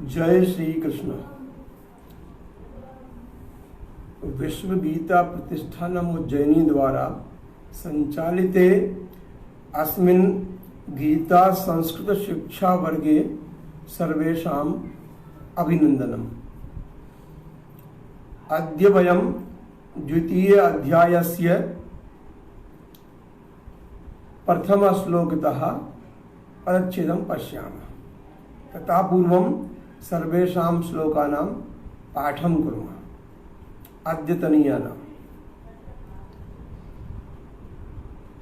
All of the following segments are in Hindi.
जय श्री कृष्ण। विश्व गीता प्रतिष्ठानम उज्जैनी द्वारा संचालिते अस्मिन् गीता संस्कृत शिक्षा वर्गे सर्वेषाम् अभिनंदनम्। अद्य वयं द्वितीय अध्यायस्य प्रथम श्लोकतः पदच्छेदं पश्यामः। तथा पूर्वं सर्वेषां श्लोकानां पाठं कुर्मः अद्यतनीयानाम्।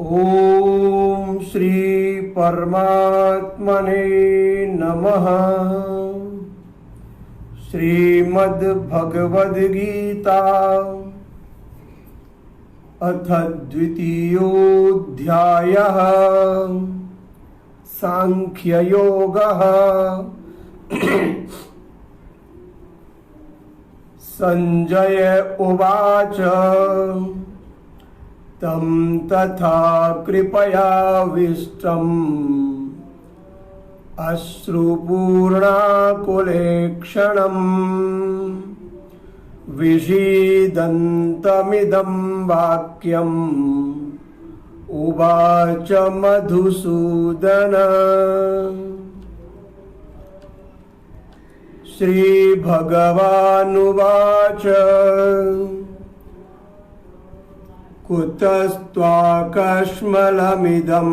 ॐ श्री परमात्मने नमः। श्रीमद्भगवद्गीता अथ द्वितीयोऽध्यायः सांख्ययोगः। संजय उवाच तं तथा कृपयाविष्टम् अश्रुपूर्णाकुलेक्षणम् विषीदन्तमिदं वाक्यम् उवाच मधुसूदन। श्रीभगवानुवाच कुतस्त्वाकश्मलमिदं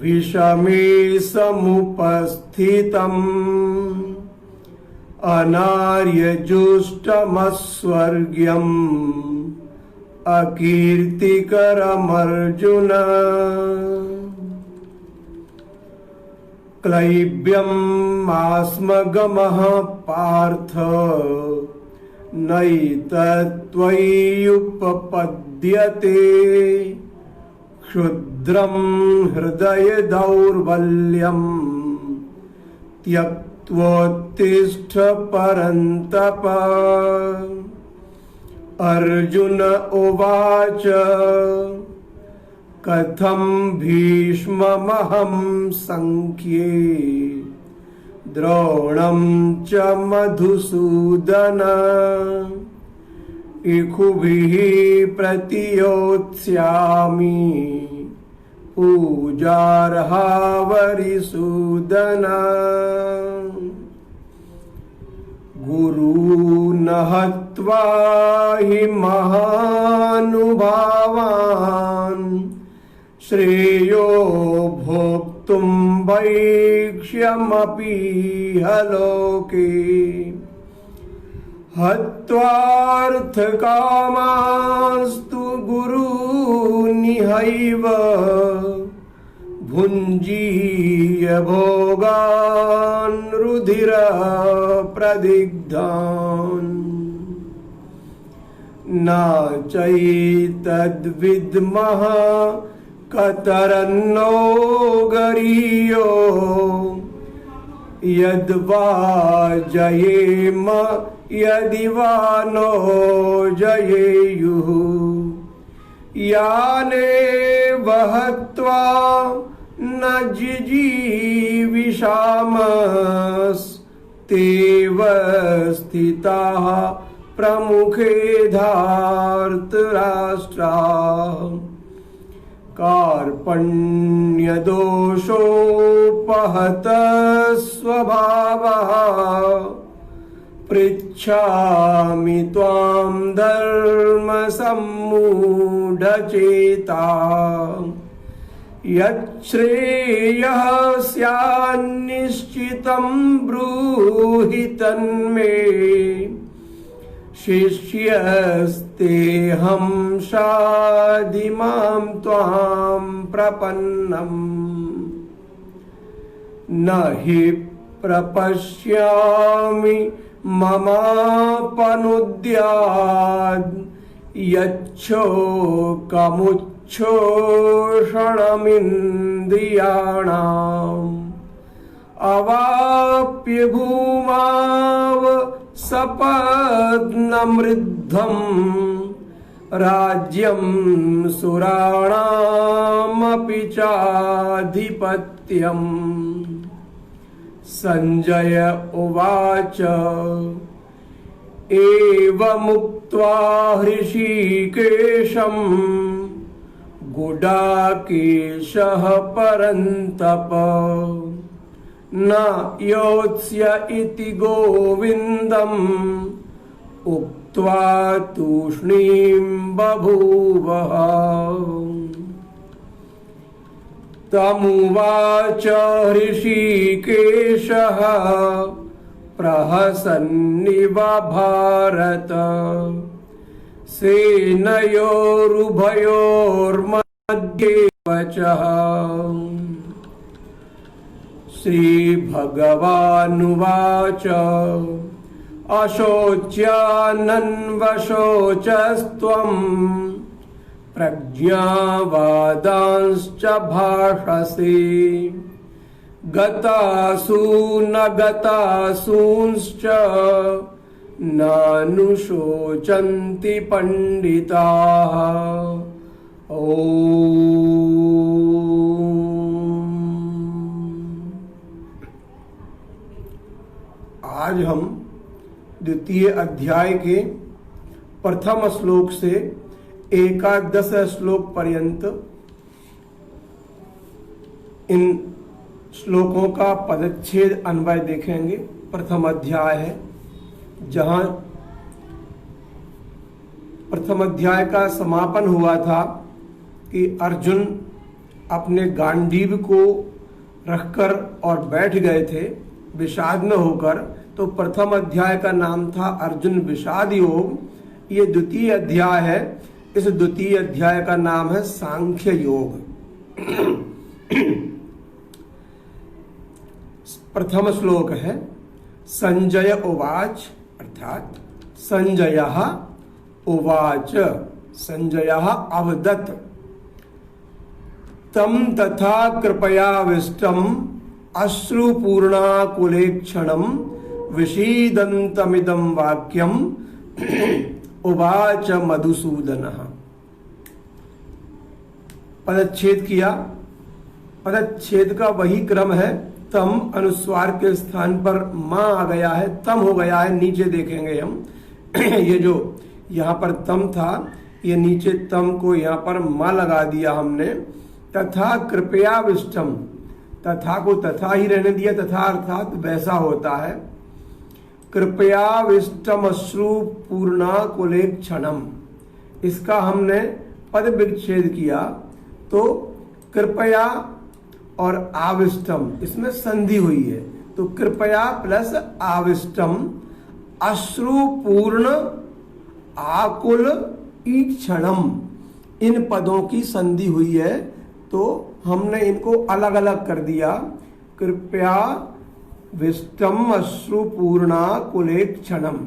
विषमे समुपस्थितम् अनार्यजुष्टमस्वर्ग्यम् अकीर्तिकरमर्जुन। क्लैब्यमास्मगमः पार्थ नैतत्त्वय्युपपद्यते। क्षुद्रं हृदय दौर्बल्यम् त्यक्त्वोत्तिष्ठ परन्तप। अर्जुन उवाच कथं भीष्ममहं संख्ये द्रोणं च मधुसूदन। इखुभिः प्रतियोत्स्यामि पूजार्हावरिसूदन। गुरून् हत्वा हि महानुभावान् श्रेयो भोक्तुं भैक्ष्यमपीह लोके। हत्वार्थकामास्तु गुरूनिहैव भुञ्जीय भोगान् रुधिरप्रदिग्धान्। न चैतद्विद्मः कतरन्नो गरीयो यद्वा जयेम यदि वा नो जयेयुः। यानेव हत्वा न जिजीविषामस्तेव स्थिताः प्रमुखे धार्तराष्ट्राः। कार्पण्यदोषोपहत स्वभावः पृच्छामि त्वां धर्मसम्मूढचेता। यच्छ्रेयः स्यान्निश्चितं ब्रूहि तन्मे। शिष्यस्तेऽहं शाधिमां त्वां प्रपन्नम्। न हि प्रपश्यामि ममापनुद्याद् यच्छोकमुच्छोषणमिन्द्रियाणाम्। अवाप्य भूमाव सपत्नमृद्धम् राज्यं सुराणामपि चाधिपत्यम्। संजय उवाच एवमुक्त्वा हृषीकेशं गुडाकेशः परन्तप न योत्स्य इति गोविन्दम् उक्त्वा तूष्णीं बभूवः। तमुवाच हृषीकेशः प्रहसन्निव भारत सेनयोरुभयोर्मध्ये वचः। श्रीभगवानुवाच अशोच्यानन्वशोचस्त्वं प्रज्ञावादांश्च भाषसे गतासु न गतासूंश्च नानुशोचन्ति पंडिताः। आज हम द्वितीय अध्याय के प्रथम श्लोक से एकादश श्लोक पर्यंत इन श्लोकों का पदच्छेद अन्वय देखेंगे। प्रथम अध्याय है, जहां प्रथम अध्याय का समापन हुआ था कि अर्जुन अपने गांडीव को रखकर और बैठ गए थे विषाद में होकर, तो प्रथम अध्याय का नाम था अर्जुन विषाद योग। ये द्वितीय अध्याय है, इस द्वितीय अध्याय का नाम है सांख्य योग। प्रथम श्लोक है संजय उवाच, अर्थात संजयः उवाच, संजयः अवदत् तम तथा कृपयाविष्टम् अश्रुपूर्णाकुलेक्षणं विषीदन्तमिदं वाक्यम् उवाच मधुसूदनः। पदच्छेद किया। पदच्छेद का वही क्रम है, तम अनुस्वार के स्थान पर मां आ गया है, तम हो गया है, नीचे देखेंगे हम। ये जो यहाँ पर तम था, ये नीचे तम को यहाँ पर मां लगा दिया हमने। तथा कृपयाविष्टम, तथा को तथा ही रहने दिया, तथा अर्थात वैसा होता है। कृपयाविष्टम अश्रु पूर्णाकुलेक्षणम, इसका हमने पद विच्छेद किया तो कृपया और आविष्टम इसमें संधि हुई है, तो कृपया प्लस आविष्टम अश्रुपूर्ण आकुल ईक्षणम, इन पदों की संधि हुई है, तो हमने इनको अलग अलग कर दिया। कृपया विष्टम अश्रुपूर्णा कुलेक्षणम।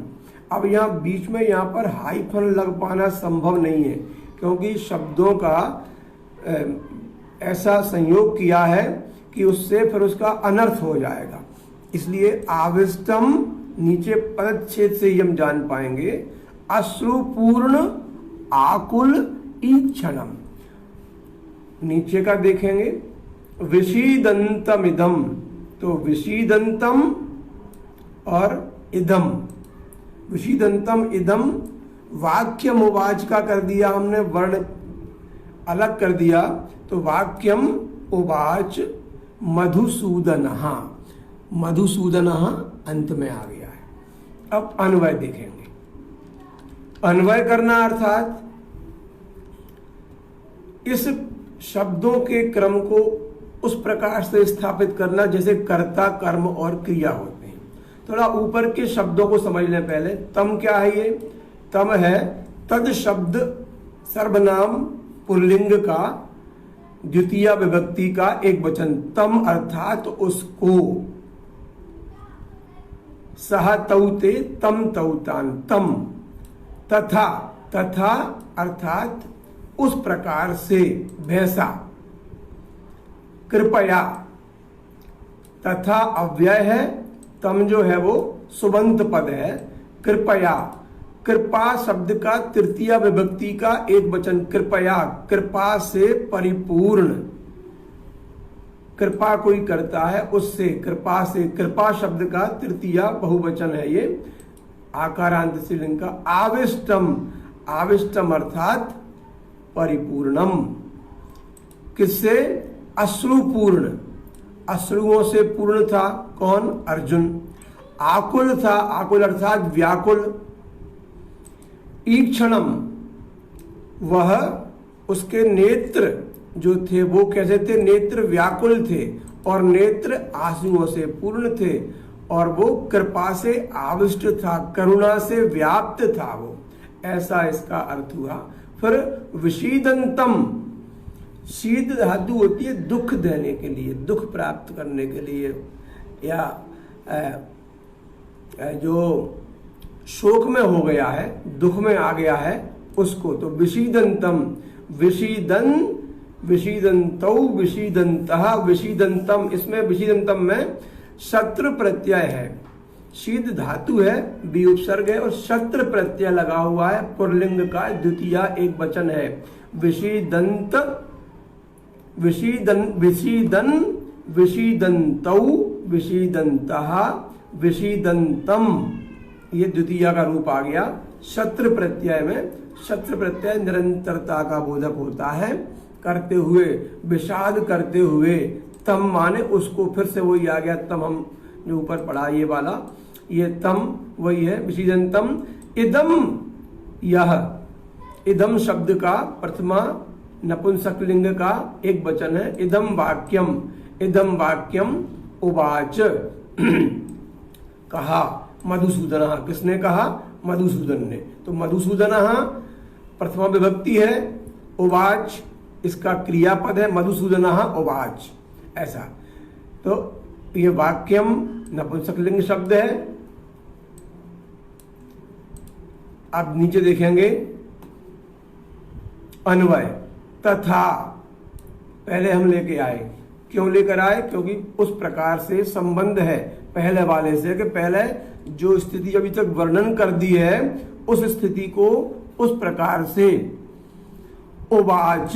अब यहाँ बीच में यहाँ पर हाइफन लग पाना संभव नहीं है, क्योंकि शब्दों का ऐसा संयोग किया है कि उससे फिर उसका अनर्थ हो जाएगा। इसलिए आविष्टम नीचे पदच्छेद से ही हम जान पाएंगे। अश्रुपूर्ण आकुल ईक्षणम, नीचे का देखेंगे विषीदंतम इदम, तो विषीदंतम और इदम, विषीदंतम इदम वाक्यम उवाच का कर दिया हमने, वर्ण अलग कर दिया, तो वाक्यम उवाच मधुसूदनः, मधुसूदनः अंत में आ गया है। अब अन्वय देखेंगे। अन्वय करना अर्थात इस शब्दों के क्रम को उस प्रकार से स्थापित करना जैसे कर्ता कर्म और क्रिया होते हैं। थोड़ा ऊपर के शब्दों को समझ लें पहले। तम क्या है? ये तम है तद शब्द सर्वनाम पुल्लिंग का द्वितीय विभक्ति का एक वचन। तम अर्थात उसको, सह तौते तम तौतान, तम। तथा, तथा अर्थात उस प्रकार से, वैसा। कृपया, तथा अव्यय है, तम जो है वो सुबंत पद है। कृपया, कृपा शब्द का तृतीय विभक्ति का एक वचन। कृपया, कृपा से परिपूर्ण। कृपा कोई करता है उससे, कृपा से, कृपा शब्द का तृतीया बहुवचन है ये, आकारांत स्त्रीलिंग का। आविष्टम, आविष्टम अर्थात परिपूर्णम, किससे? अश्रुपूर्ण, अश्रुओं से पूर्ण था कौन? अर्जुन। आकुल था, आकुल अर्थात व्याकुल। ईक्षणम, वह, उसके नेत्र जो थे वो कैसे थे? नेत्र व्याकुल थे और नेत्र आंसुओं से पूर्ण थे, और वो कृपा से आविष्ट था, करुणा से व्याप्त था वो, ऐसा इसका अर्थ हुआ। फिर विषीदंतम, शीद धातु होती है दुख देने के लिए, दुख प्राप्त करने के लिए, या जो शोक में हो गया है, दुख में आ गया है उसको। तो विषीदंतम, विषीदन, विषीदंतौ, विषीदंतः, विषीदंतम, इसमें विषीदंतम में शत्रु प्रत्यय है, शीद धातु है, बी उपसर्ग है और शत्रु प्रत्यय लगा हुआ है, पुल्लिंग का द्वितीया एक वचन है। विषीदंत, विषीदन, विषीदन, विषीदंतौ, विषीदंतः, विषीदंतम, ये द्वितीया का रूप आ गया। शत्रु प्रत्यय में, शत्रु प्रत्यय निरंतरता का बोधक होता है, करते हुए, विषाद करते हुए, तम माने उसको, फिर से वही आ गया तम, हम जो ऊपर पढ़ा ये वाला, ये तम वही है, विषीदंतम। इदम, यह, इदम शब्द का प्रथमा नपुंसकलिंग का एक वचन है। इदम वाक्यम, इदम वाक्यम उवाच, कहा मधुसूदन, किसने कहा? मधुसूदन ने। तो मधुसूदन प्रथमा विभक्ति है, उवाच इसका क्रियापद है, मधुसूदन उवाच, ऐसा। तो ये वाक्यम नपुंसकलिंग शब्द है। अब नीचे देखेंगे अन्वय, तथा, पहले हम लेके आए, क्यों लेकर आए? क्योंकि उस प्रकार से संबंध है पहले वाले से, कि पहले जो स्थिति अभी तक वर्णन कर दी है उस स्थिति को उस प्रकार से। उवाच,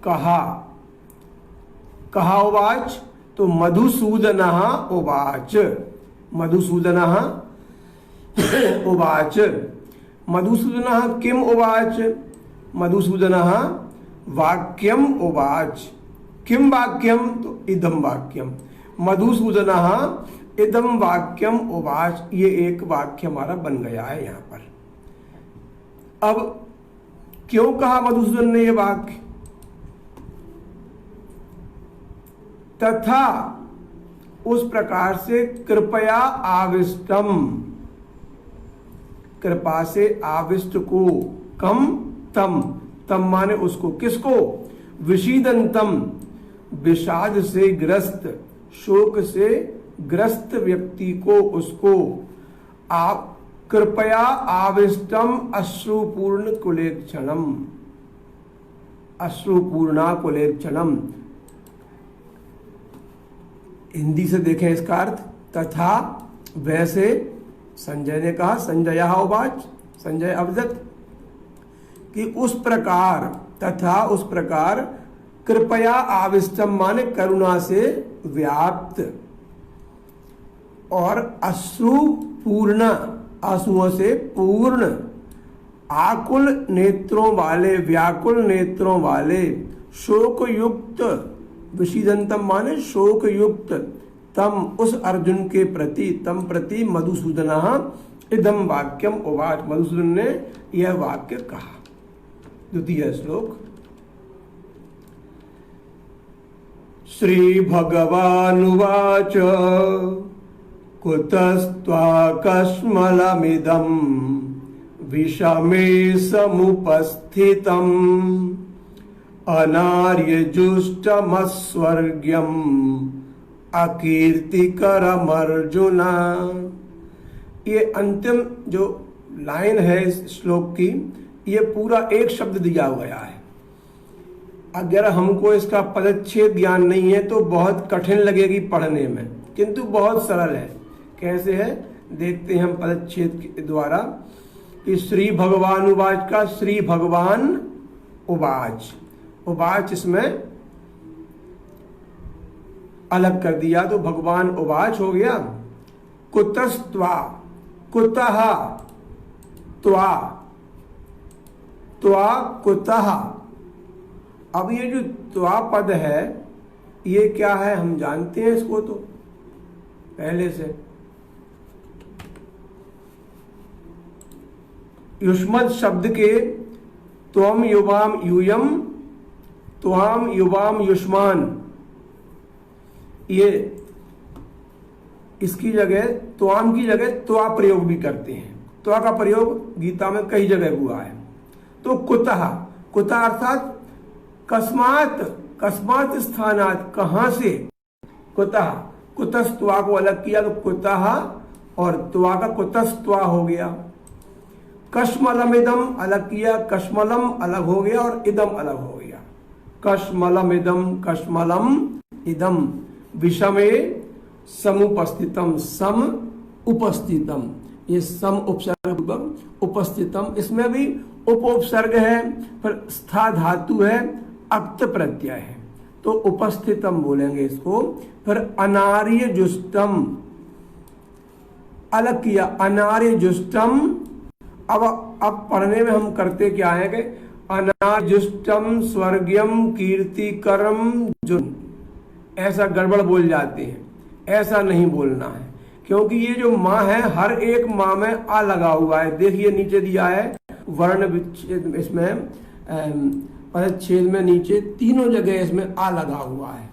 कहा, कहा उवाच, तो मधुसूदन उवाच, मधुसूदन उवाच, मधुसूदन किम उवाच? मधुसूदन वाक्यम उवाच। किम वाक्यम? तो इदम वाक्यम। मधुसूदन इदम वाक्यम उवाच, ये एक वाक्य हमारा बन गया है यहां पर। अब क्यों कहा मधुसूदन ने ये वाक्य? तथा, उस प्रकार से, कृपया आविष्टम, कृपा से आविष्ट को, कम, तम, तम माने उसको, किसको? विषीदंतम, विषाद से ग्रस्त, शोक से ग्रस्त व्यक्ति को, उसको। आप कृपया आविष्टम अश्रुपूर्ण कुलेक्षणम, अश्रुपूर्णा कुलेक्षणम। हिंदी से देखें इसका अर्थ, तथा वैसे, संजय ने कहा, संजय उवाच, संजय अवदत, कि उस प्रकार, तथा उस प्रकार, कृपया आविष्टम माने करुणा से व्याप्त, और अश्रु पूर्ण, आंसुओं से पूर्ण, आकुल नेत्रों वाले, व्याकुल नेत्रों वाले, शोक युक्त, विषीदंतम माने शोक युक्त, तम उस अर्जुन के प्रति, तम प्रति मधुसूदन इदम वाक्यम उवाच, मधुसूदन ने यह वाक्य कहा। द्वितीय श्लोक। श्री भगवानुवाच कुतस्त्वाकस्मलमिदं विषमे समुपस्थितम् अनार्यजुष्टमस्वर्ग्यम् अकीर्तिकरमर्जुन। ये अंतिम जो लाइन है इस श्लोक की, ये पूरा एक शब्द दिया गया है। अगर हमको इसका पदच्छेद ज्ञान नहीं है तो बहुत कठिन लगेगी पढ़ने में, किंतु बहुत सरल है। कैसे है देखते हैं हम पदच्छेद के द्वारा। कि श्री भगवान उवाच का श्री भगवान उवाच, उवाच इसमें अलग कर दिया तो भगवान उवाच हो गया। कुतस्त्वा, कुतः त्वा, त्वा कुतः। अब ये जो त्वा पद है ये क्या है हम जानते हैं इसको तो पहले से। युष्मत् शब्द के त्वम युवाम यूयम, त्वाम युवाम युष्मान, ये इसकी जगह त्वाम की जगह त्वा प्रयोग भी करते हैं। त्वा का प्रयोग गीता में कई जगह हुआ है। तो कुतः, कुतः अर्थात कस्मात, कस्मात स्थानात, कहां से। कुतः, कुतस्त्वा को अलग किया तो कुतः और त्वा का कुतस्त्वा हो गया। कश्मलम इदम अलग किया, कश्मलम अलग हो गया और इदम अलग हो गया। कश्मलम इदम, कश्मलम इदम। विषमे समुपस्थितम, सम उपस्थितम, ये सम उपसर्ग उपस्थितम, इसमें भी उपसर्ग है पर स्था धातु है, अक्त प्रत्यय है तो उपस्थितम बोलेंगे इसको। फिर अनार्य जुष्टम अलग किया, अनार्य जुष्टम। अब पढ़ने में हम करते क्या है कि अनार्जुष्टम स्वर्गीयम कीर्तिकरम जुन, ऐसा गड़बड़ बोल जाते हैं। ऐसा नहीं बोलना है क्योंकि ये जो माँ है हर एक माँ में आ लगा हुआ है। देखिए नीचे दिया है वर्ण विच्छेद, इसमें पदच्छेद में नीचे तीनों जगह इसमें आ लगा हुआ है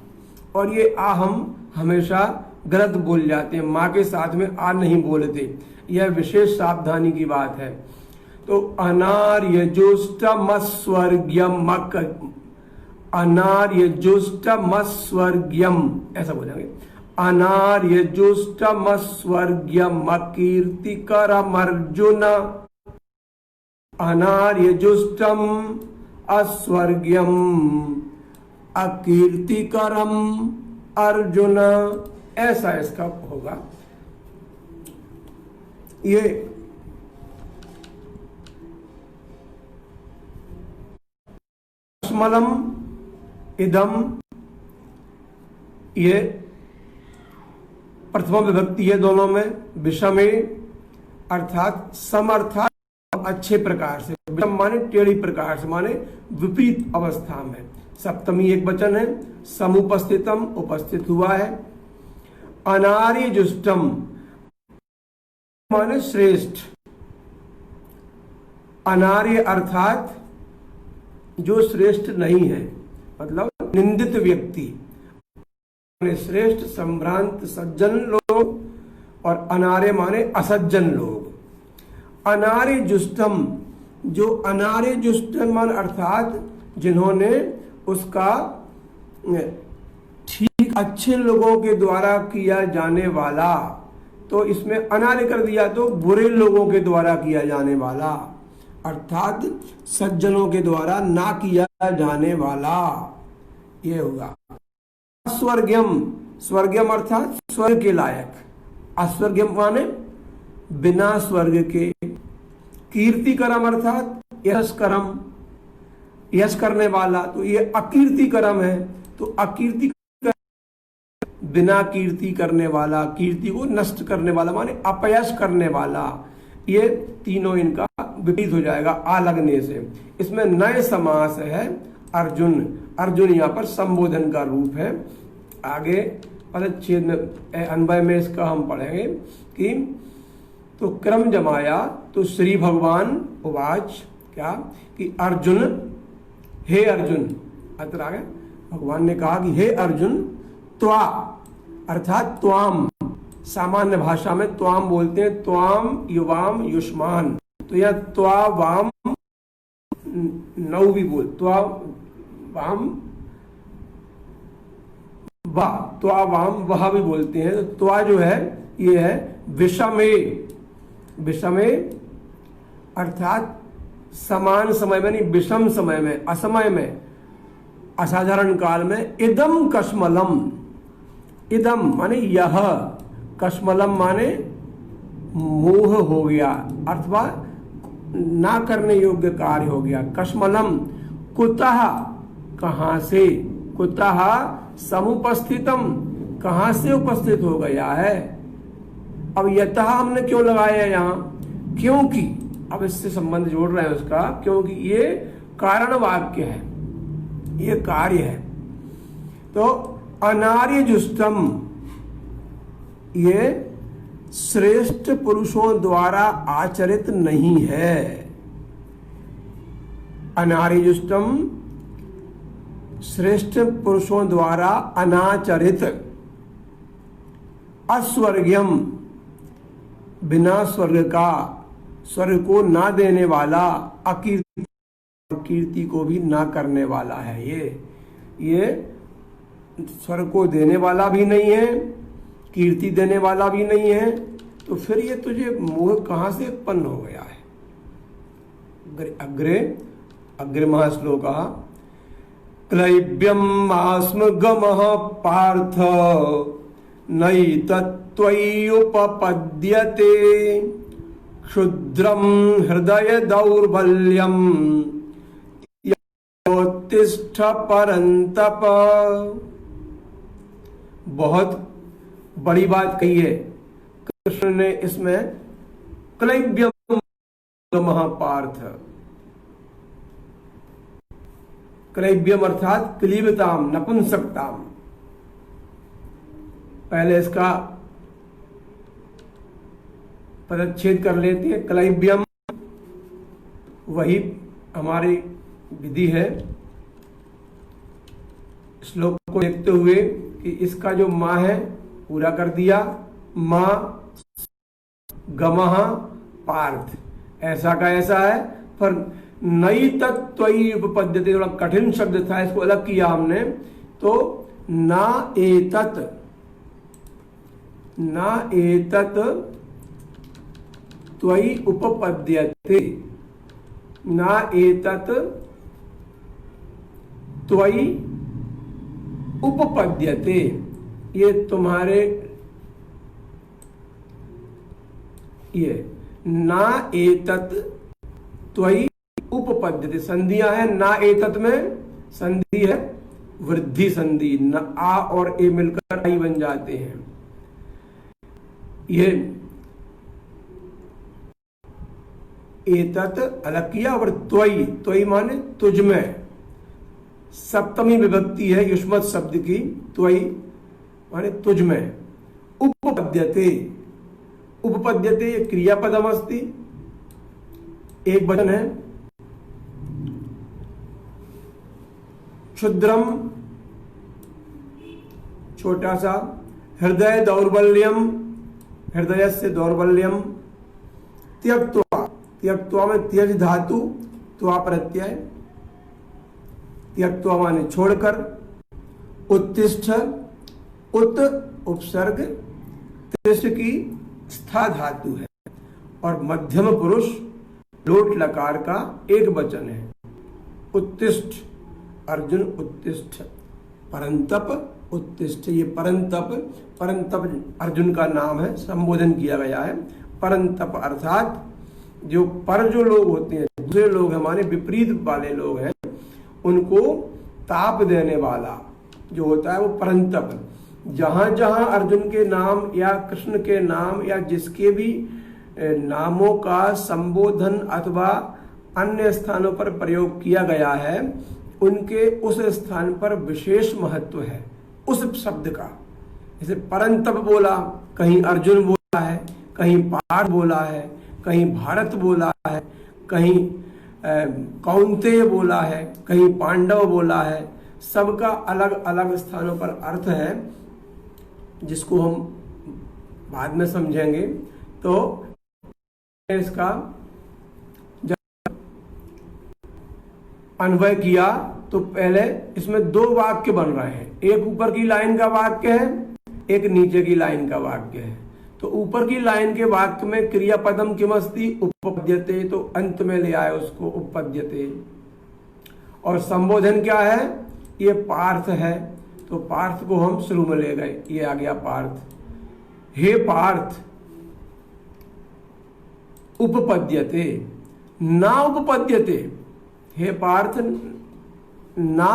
और ये आ हम हमेशा गलत बोल जाते हैं, माँ के साथ में आ नहीं बोलते। यह विशेष सावधानी की बात है। तो अनार्यजुष्टमस्वर्ग्यम, अनार्यजुष्टमस्वर्ग्यम ऐसा बोलेंगे। अनार्यजुष्टमस्वर्ग्यम कीर्तिकरम अर्जुन, अनार्यजुष्टम अस्वर्ग्यम अकीर्तिकरम अर्जुन, ऐसा इसका होगा। ये कश्मलम इदम, ये प्रथमा विभक्ति है दोनों में। विषमे अर्थात सम अर्थात अच्छे प्रकार से, विषम माने टेढ़ी प्रकार से, माने विपरीत अवस्था में। सप्तमी एक वचन है। समुपस्थितम उपस्थित हुआ है। अनार्य जुष्टम माने श्रेष्ठ। अनार्य अर्थात जो श्रेष्ठ नहीं है, मतलब निंदित व्यक्ति। श्रेष्ठ संभ्रांत सज्जन लोग और अनार्य माने असज्जन लोग। अनार्य जुष्टम, जो अनार्य जुष्टम अर्थात जिन्होंने उसका ठीक अच्छे लोगों के द्वारा किया जाने वाला, तो इसमें अनार्य कर दिया तो बुरे लोगों के द्वारा किया जाने वाला, अर्थात सज्जनों के द्वारा ना किया जाने वाला, ये होगा। अस्वर्ग्यम, स्वर्गम अर्थात स्वर्ग के लायक। अस्वर्ग्यम माने बिना स्वर्ग के। कीर्तिकरम अर्थात यशकरम, यश करने वाला, तो ये अकीर्तिकरम है। तो अकीर्ति बिना कीर्ति करने वाला, कीर्ति को नष्ट करने वाला माने अपयश करने वाला। ये तीनों इनका विपरीत हो जाएगा आ लगने से। इसमें नए समास है अर्जुन। अर्जुन यहाँ पर संबोधन का रूप है। आगे पदच्छेद में अन्वय में इसका हम पढ़ेंगे कि तो क्रम जमाया तो श्री भगवान उवाच, क्या कि अर्जुन, हे अर्जुन, अत्र आगे भगवान ने कहा कि हे अर्जुन, त्वा अर्थात त्वाम, सामान्य भाषा में त्वाम बोलते हैं, त्वाम युवाम युष्मान। तो यह त्वा वाम नौ भी बोल, त्वा वाम वा, त्वा वाम वह भी बोलते हैं। तो त्वा जो है ये है विषमे, विषमे अर्थात समान समय में नहीं, विषम समय में, असमय में, असाधारण काल में। इदम कश्मलम, इदम माने यह, कश्मलम माने मोह हो गया अथवा ना करने योग्य कार्य हो गया। कश्मलम कुतः, कहां से, कुतः समुपस्थितम, कहां से उपस्थित हो गया है। अब यतः हमने क्यों लगाया यहां, क्योंकि, अब इससे संबंध जोड़ रहे हैं उसका, क्योंकि ये कारण वाक्य है, ये कार्य है। तो अनार्य जुष्टम, ये श्रेष्ठ पुरुषों द्वारा आचरित नहीं है। अनार्य जुष्टम श्रेष्ठ पुरुषों द्वारा अनाचरित, अस्वर्गीयम बिना स्वर्ग का, स्वर्ग को ना देने वाला, अकीर्ति कीर्ति को भी ना करने वाला है। ये स्वर्ग को देने वाला भी नहीं है, कीर्ति देने वाला भी नहीं है, तो फिर ये तुझे मोह कहां से उत्पन्न हो गया है। अग्रे अग्रे महाश्लोक, क्लैब्यम आस्म गमः पार्थ नैतत्त्वयि उपपद्यते क्षुद्रम हृदय दौर्बल्यम योत्तिष्ठ परंतप। बहुत बड़ी बात कही है कृष्ण ने इसमें। क्लैब्यम गमः पार्थ, क्लैब्यम अर्थात क्लीबताम, नपुंसकताम। पहले इसका पदच्छेद कर लेते हैं। क्लैब्यम वही हमारी विधि है श्लोक को देखते हुए कि इसका जो माँ है पूरा कर दिया, माँ गमः पार्थ, ऐसा का ऐसा है। पर नई तत्त्वयि उपपद्यते, थोड़ा कठिन शब्द था, इसको अलग किया हमने। तो ना एतत्, ना एतत् त्वयि उपपद्यते, ना एतत् त्वयि उपपद्यते, ये तुम्हारे, ये ना एतत् त्वयि उपपद्यते, संधियां है। ना एतत् में संधि है वृद्धि संधि, न आ और ए मिलकर आई बन जाते हैं। ये एतत् अलग किया, और त्वयि, त्वयि माने तुझ में, सप्तमी विभक्ति है युष्मत शब्द की। त्वयि माने तुझ में, उपपद्यते, उपपद्यते क्रियापदम अस्ति, एक वचन है। क्षुद्रम छोटा सा, हृदय दौर्बल्यम, हृदय से दौर्बल्यम, त्यक्त्वा, त्यक्त्वा में त्यज धातु, त्वा प्रत्यय, त्यक्त्वा माने छोड़कर, उत्तिष्ठ, उत उपसर्ग, तिष्ठ की स्था धातु है, और मध्यम पुरुष लोट लकार का एक वचन है। उत्तिष्ठ, अर्जुन उत्तिष्ठ, परंतप उत्तिष्ठ, ये परंतप, परंतप अर्जुन का नाम है, संबोधन किया गया है। परंतप अर्थात जो पर जो लोग होते हैं, दूसरे लोग हमारे विपरीत वाले लोग हैं, उनको ताप देने वाला जो होता है वो परंतप। जहां जहां अर्जुन के नाम या कृष्ण के नाम या जिसके भी नामों का संबोधन अथवा अन्य स्थानों पर प्रयोग किया गया है, उनके उस स्थान पर विशेष महत्व है उस शब्द का। जैसे परंतप बोला, कहीं अर्जुन बोला है, कहीं पार्थ बोला है, कहीं भारत बोला है, कहीं कौन्तेय बोला है, कहीं पांडव बोला है। सबका अलग अलग स्थानों पर अर्थ है, जिसको हम बाद में समझेंगे। तो इसका जब अन्वय किया तो पहले इसमें दो वाक्य बन रहे हैं, एक ऊपर की लाइन का वाक्य है, एक नीचे की लाइन का वाक्य है। तो ऊपर की लाइन के वाक्य में क्रियापदम किमस्ति, उपपद्यते, तो अंत में ले आए उसको उपपद्यते। और संबोधन क्या है, ये पार्थ है, तो पार्थ को हम शुरू में ले गए, ये आ गया पार्थ। हे पार्थ, उपपद्यते, ना उपपद्यते, हे पार्थ ना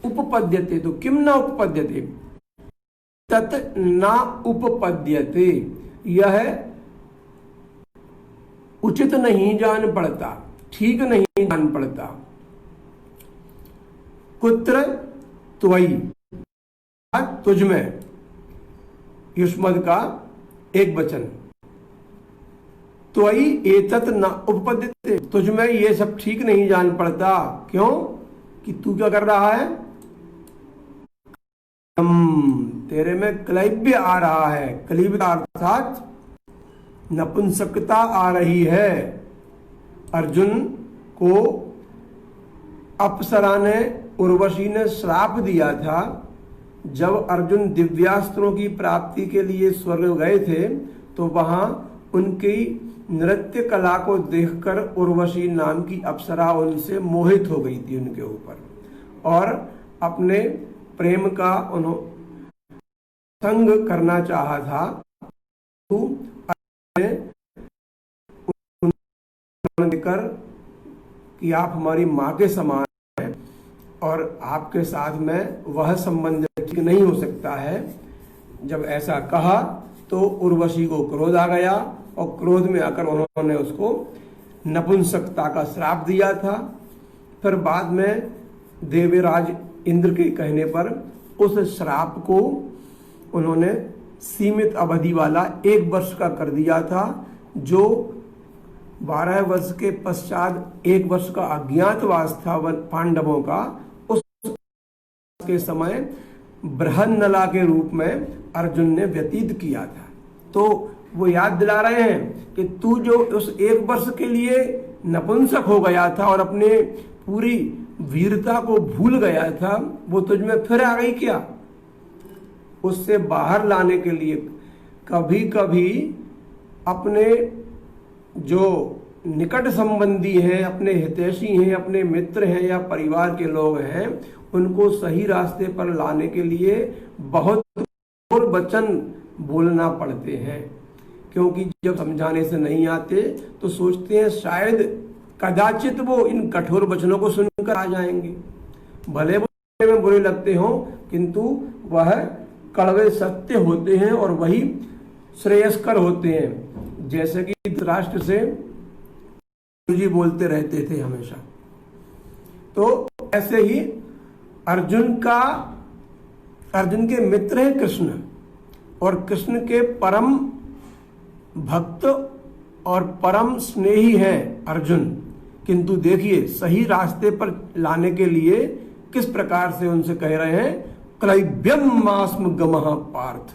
उपपद्यते, तो किम न उपपद्यते, तत् न उपपद्यते, यह उचित नहीं जान पड़ता, ठीक नहीं जान पड़ता। कुत्र त्वयि, तुझमें, युष्मद का एक वचन, त्वयि एतत् न उपपद्यते, तुझमें ये सब ठीक नहीं जान पड़ता। क्यों? कि तू क्या कर रहा है? तेरे में क्लैब्य आ रहा है, क्लीबता अर्थात नपुंसकता आ रही है। अर्जुन को अप्सरा ने, उर्वशी ने श्राप दिया था। जब अर्जुन दिव्यास्त्रों की प्राप्ति के लिए स्वर्ग गए थे तो वहां उनकी नृत्य कला को देखकर उर्वशी नाम की अप्सरा उनसे मोहित हो गई थी उनके ऊपर, और अपने प्रेम का संग करना चाहा था। देकर कि आप हमारी माँ के समान हैं और आपके साथ में वह संबंध ठीक नहीं हो सकता है। जब ऐसा कहा तो उर्वशी को क्रोध आ गया और क्रोध में आकर उन्होंने उसको नपुंसकता का श्राप दिया था। फिर बाद में देवराज इंद्र के कहने पर उस श्राप को उन्होंने सीमित अवधि वाला 1 वर्ष का कर दिया था, जो 12 वर्ष के पश्चात 1 वर्ष का अज्ञातवास था पांडवों का। उस के समय बृहन्नला के रूप में अर्जुन ने व्यतीत किया था। तो वो याद दिला रहे हैं कि तू जो उस 1 वर्ष के लिए नपुंसक हो गया था और अपने पूरी वीरता को भूल गया था, वो तुझ में फिर आ गई क्या? उससे बाहर लाने के लिए कभी कभी अपने जो निकट संबंधी हैं, अपने हितैषी हैं, अपने मित्र हैं या परिवार के लोग हैं, उनको सही रास्ते पर लाने के लिए बहुत कठोर वचन बोलना पड़ते हैं। क्योंकि जब समझाने से नहीं आते तो सोचते हैं शायद कदाचित वो इन कठोर वचनों को सुनकर आ जाएंगे। भले वो में बुरे लगते हो, किंतु वह कड़वे सत्य होते हैं और वही श्रेयस्कर होते हैं। जैसे कि धृतराष्ट्र से जी बोलते रहते थे हमेशा। तो ऐसे ही अर्जुन के मित्र हैं कृष्ण, और कृष्ण के परम भक्त और परम स्नेही हैं अर्जुन। किंतु देखिए सही रास्ते पर लाने के लिए किस प्रकार से उनसे कह रहे हैं, क्लैब्यम मास्म गमः पार्थ।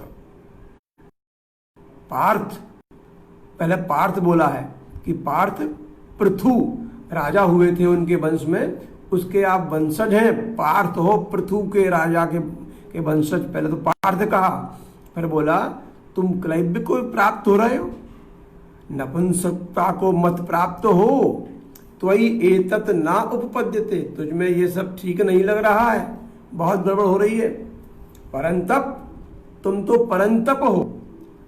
पार्थ, पहले पार्थ बोला है कि पार्थ पृथु राजा हुए थे उनके वंश में, उसके आप वंशज हैं, पार्थ हो पृथु के राजा के वंशज। पहले तो पार्थ कहा, फिर बोला तुम क्लैब्य को प्राप्त हो रहे हो, नपुंसकता को मत प्राप्त हो। त्वयि एतत् न उपपद्यते, तुझमें ये सब ठीक नहीं लग रहा है, बहुत गड़बड़ हो रही है। परंतप, तुम तो परंतप हो।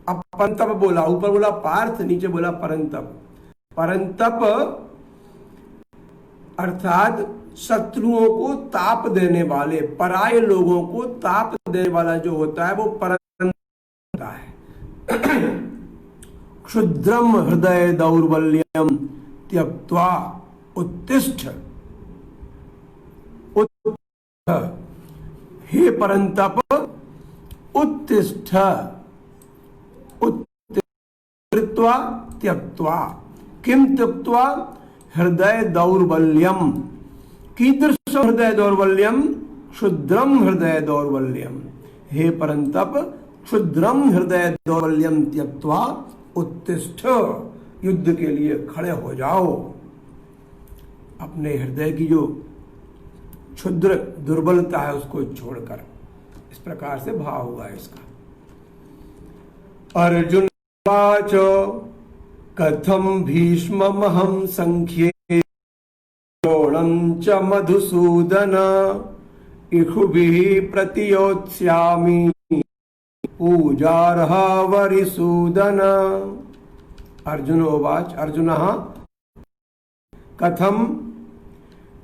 अब परंतप बोला, ऊपर बोला पार्थ, नीचे बोला परंतप। परंतप अर्थात शत्रुओं को ताप देने वाले, पराये लोगों को ताप देने वाला जो होता है वो परंतप होता है। क्षुद्रम हृदय दौर्बल्यम त्यक्त्वा उत्तिष्ठ। हे परंतप उत्तिष्ठ, उत्तिष्ठा त्यक्त्वा। किम त्यक्त्वा? हृदय दौर्बल्यम। कीदृश हृदय दौर्बल्यम? क्षुद्रम हृदय दौर्बल्यम। हे परंतप क्षुद्रम हृदय दौर्बल्यम त्यक्त्वा उत्तिष्ठ। युद्ध के लिए खड़े हो जाओ। अपने हृदय की जो क्षुद्र दुर्बलता है उसको छोड़कर। इस प्रकार से भाव हुआ इसका। अर्जुन वाच कथम भीष्ममहं संख्ये द्रोणं च मधुसूदन इषुभिः प्रतियोत्स्यामि पूजार्हा वरिसूदन। अर्जुन उवाच, अर्जुनः कथम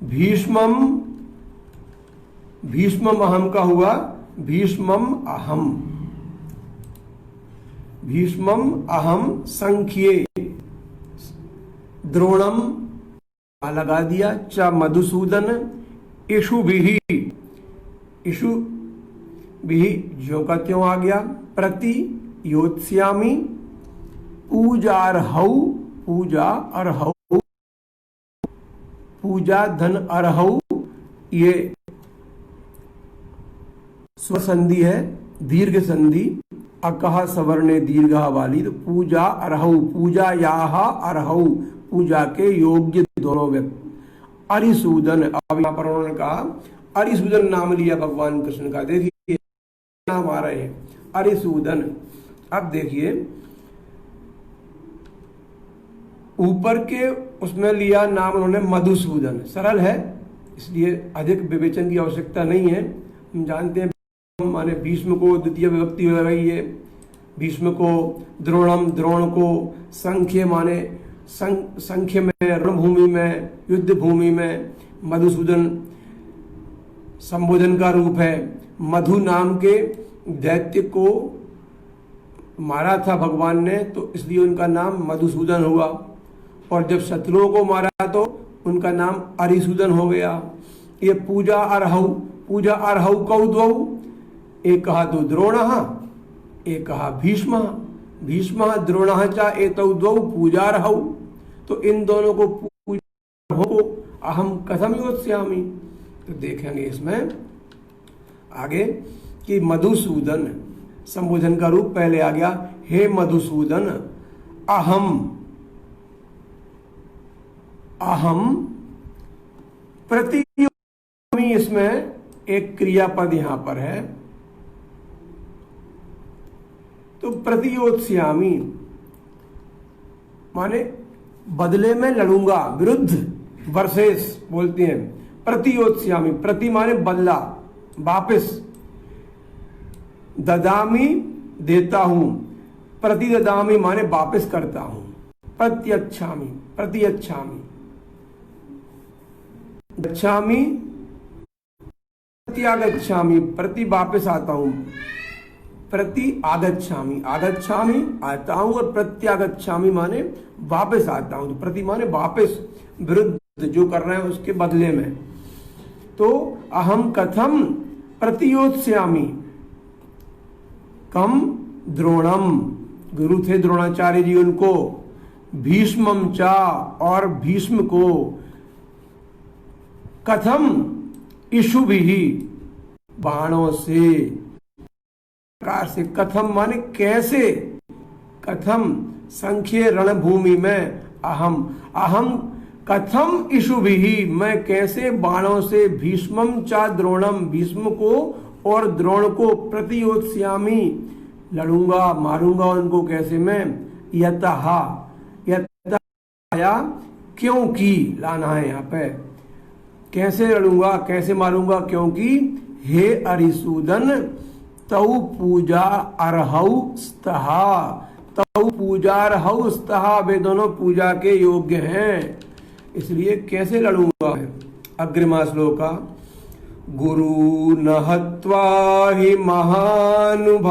भीष्मं भीष्मम अहम का हुआ भीष्मम अहम, भीष्मम अहम संख्ये, द्रोणम लगा दिया, च मधुसूदन, इषु भी, इषु भी ज्यों का त्यों आ गया, प्रति योत्स्यामि, पूजार्हौ, पूजा अर्हौ, पूजा धन अर्हौ, ये स्वसंधि है, दीर्घ संधि, अकह सवर्णे दीर्घा वाली, तो पूजा अर्हौ, पूजा याह अर्हौ, पूजा के योग्य दोनों व्यक्ति। अरिसूदन, अब यहां पर उन्होंने कहा अरिसूदन नाम लिया भगवान कृष्ण का, देखिए नाम आ रहे हैं अरिसूदन। अब देखिए ऊपर के उसमें लिया नाम उन्होंने मधुसूदन, सरल है इसलिए अधिक विवेचन की आवश्यकता नहीं है। हम जानते हैं माने भीष्म को द्वितीय विभक्ति हो गई है, भीष्म को द्रोणम, द्रोण को संख्य माने संख्य में, रणभूमि में, युद्ध भूमि में, मधुसूदन संबोधन का रूप है। मधु नाम के दैत्य को मारा था भगवान ने, तो इसलिए उनका नाम मधुसूदन हुआ, और जब शत्रुओं को मारा तो उनका नाम अरिसूदन हो गया। ये पूजा अर्हौ, पूजा अर्हौ कौ द्वौ, एक कहा तो द्रोण, एक कहा भीष्म, भीष्म द्रोण चा एतौ द्वौ पूजार्हौ, तो इन दोनों को पूजा हो अहम कथम योत्स्यामि। तो देखेंगे इसमें आगे कि मधुसूदन संबोधन का रूप पहले आ गया, हे मधुसूदन अहम, अहम प्रति, इसमें एक क्रियापद यहां पर है, तो प्रतियोत्स्यामि माने बदले में लड़ूंगा, विरुद्ध वर्सेस बोलते हैं, प्रतियोत्स्यामि, प्रति माने बदला, वापस, ददामी देता हूं, प्रति ददामी माने वापस करता हूं, प्रत्यक्षामि, प्रतियच्छामि, गच्छामि प्रत्यागच्छामि, प्रति वापस आता हूं, प्रति आगच्छामि, आगच्छामि आता हूं, और प्रत्यागच्छामि माने वापस आता हूं, तो प्रति माने वापस, विरुद्ध जो कर रहे हैं उसके बदले में। तो अहम कथम प्रतियोत्स्यामि, कम द्रोणम, गुरु थे द्रोणाचार्य जी उनको, भीष्मम चा और भीष्म को, कथम इषुभिः बाणों से, प्रकार से, कथम माने कैसे, कथम संख्य रणभूमि में, अहम, अहम कथम इषुभिः मैं कैसे बाणों से, भीष्मम चा द्रोणम भीष्म को और द्रोण को, प्रतियोत्स्यामि लड़ूंगा, मारूंगा उनको कैसे मैं, यतः, यतः क्योंकि लाना है यहाँ पे, कैसे लड़ूंगा कैसे मारूंगा, क्योंकि हे अरिसूदन तौ पूजा अर्हौ स्तः, तौ पूजा अर्हौ स्तः, वे दोनों पूजा के योग्य हैं, इसलिए कैसे लड़ूंगा। अग्रिमा श्लोका, गुरु न हत्वा हि महानुभावान्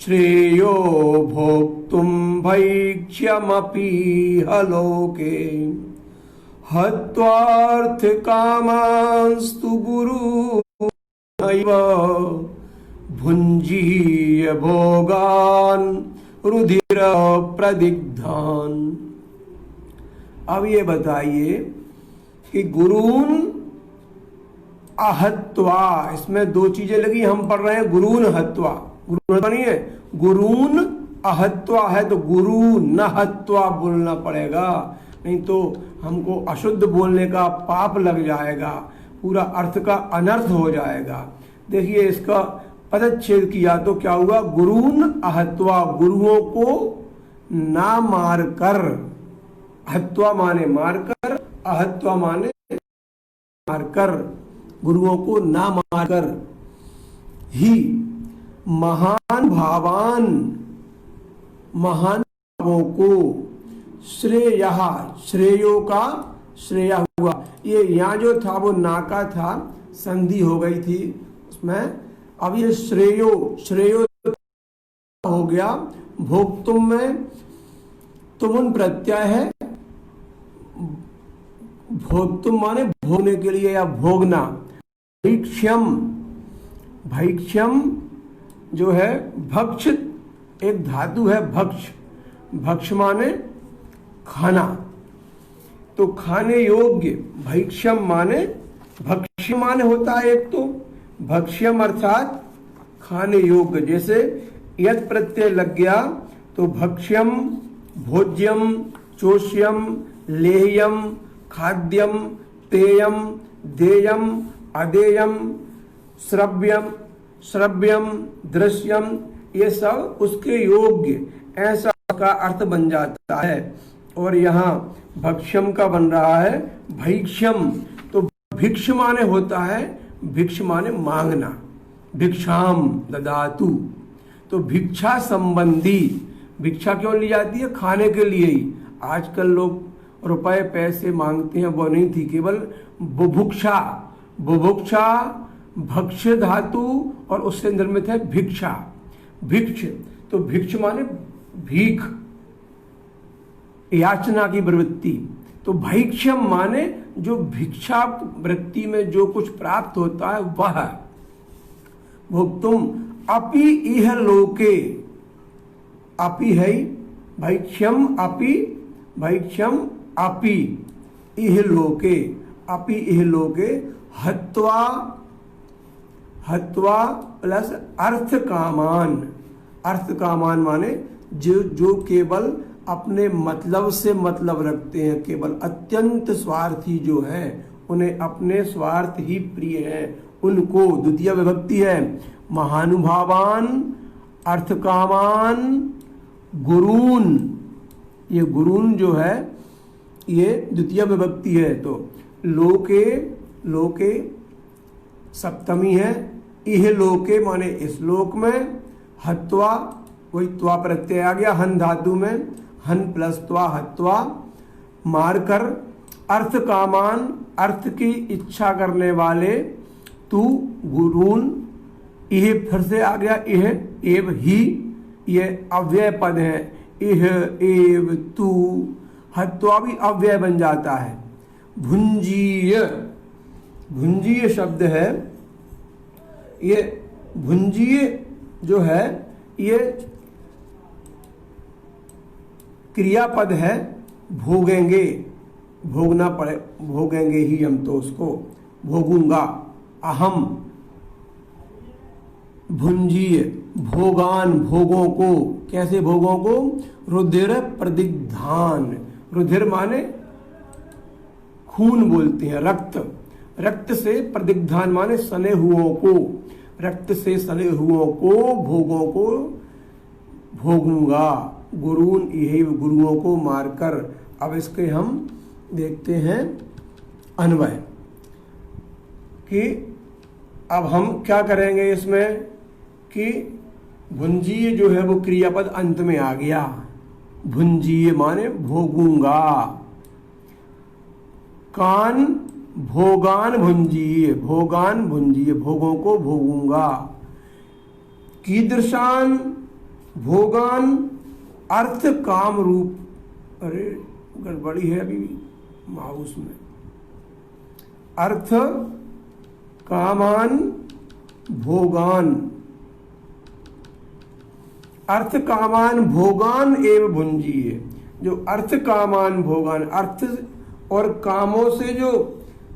श्रेयो भोक्तुं भैक्ष्यमपि हलोके, हत्वार्थ कामांस्तु गुरु भुंजीय भोगान रुधिर प्रदिग्धान। अब ये बताइए कि गुरून अहत्वा, इसमें दो चीजें लगी, हम पढ़ रहे हैं गुरून हत्वा, गुरु नहीं है, गुरून अहत्वा है, तो गुरु न हत्वा बोलना पड़ेगा, नहीं तो हमको अशुद्ध बोलने का पाप लग जाएगा, पूरा अर्थ का अनर्थ हो जाएगा। देखिए इसका पदच्छेद किया तो क्या हुआ, गुरून अहत्वा, गुरुओं को ना मारकर, हत्वा माने मारकर, अहत्वा माने मारकर, गुरुओं को ना मारकर, ही महान भावान, महान भावों को, श्रेयः श्रेयो का श्रेया हुआ। ये यहाँ जो था वो नाका था, संधि हो गई थी उसमें, अब ये श्रेयो हो गया। भोक्तुम में तुमुन प्रत्यय है, भोक्तुम माने भोगने के लिए या भोगना। भैक्ष्यम जो है भक्ष, एक धातु है भक्ष माने खाना, तो खाने योग्य। भैक्ष्यम माने भक्ष्य माने होता है एक तो, भक्ष्यम अर्थात खाने योग्य। जैसे यद प्रत्यय लग गया तो भक्ष्यम, भोज्यम, चोष्यम, लेह्यम, खाद्यम, पेयम, देयम, अदेयम, श्रव्यम, दृश्यम, ये सब उसके योग्य, ऐसा का अर्थ बन जाता है। और यहाँ भक्ष्यम का बन रहा है भैक्ष्यम, तो भिक्ष माने होता है, भिक्ष माने मांगना, भिक्षाम ददातु, तो भिक्षा संबंधी। भिक्षा क्यों ली जाती है? खाने के लिए ही। आजकल लोग रुपए पैसे मांगते हैं, वो नहीं थी, केवल बुभुक्षा, भक्ष्य धातु और उससे निर्मित है भिक्षा, भिक्ष, तो भिक्ष माने भीख, याचना की प्रवृत्ति। तो भैक्ष्यम माने जो भिक्षा वृत्ति में जो कुछ प्राप्त होता है वह। भोक्तुम अपि इह लोके, अपि है भैक्ष्यम, भैक्ष्यम अपि इह लोके, अपि इह लोके हत्वा प्लस अर्थ कामान माने जो केवल अपने मतलब से मतलब रखते हैं, केवल अत्यंत स्वार्थी जो हैं, उन्हें अपने स्वार्थ ही प्रिय हैं, उनको। द्वितीय विभक्ति है। महानुभावान, अर्थकामान, गुरून, ये गुरून जो है ये द्वितीय विभक्ति है। तो लोके सप्तमी है। इह लोके माने इस लोक में, हत्वा वही त्वा प्रत्यय आ गया हन धातु में, हन प्लस त्वा, हत्वा मारकर। अर्थ कामान, अर्थ की इच्छा करने वाले, तू गुरून, यह फिर से आ गया इह, एव ही, ये अव्यय पद है, इह एव तू, हत्वा भी अव्यय बन जाता है। भुंजीय, भुंजीय शब्द है, ये भुंजीय जो है ये क्रियापद है, भोगेंगे, भोगना पड़े, भोगेंगे ही हम तो उसको, भोगूंगा। अहम भुंजीय, भोगान, भोगों को, कैसे भोगों को? रुधिर प्रदिग्धान, रुधिर माने खून बोलते हैं, रक्त, रक्त से प्रदिग्धान माने सने हुओं को, रक्त से सने हुओं को, भोगों को भोगूंगा। गुरून, यही गुरुओं को मारकर। अब इसके हम देखते हैं अन्वय कि अब हम क्या करेंगे इसमें कि भुंजीय जो है वो क्रियापद अंत में आ गया। भुंजीय माने भोगूंगा। कान, भोगान भुंजीय, भोगान भुंजीय, भोगों को भोगूंगा। कीदृशान भोगान, अर्थ काम रूप, अरे गड़बड़ी है अभी माउस में, अर्थ कामान भोगान, अर्थ कामान भोगान एवं भुंजीय। जो अर्थ कामान भोगान, अर्थ और कामों से जो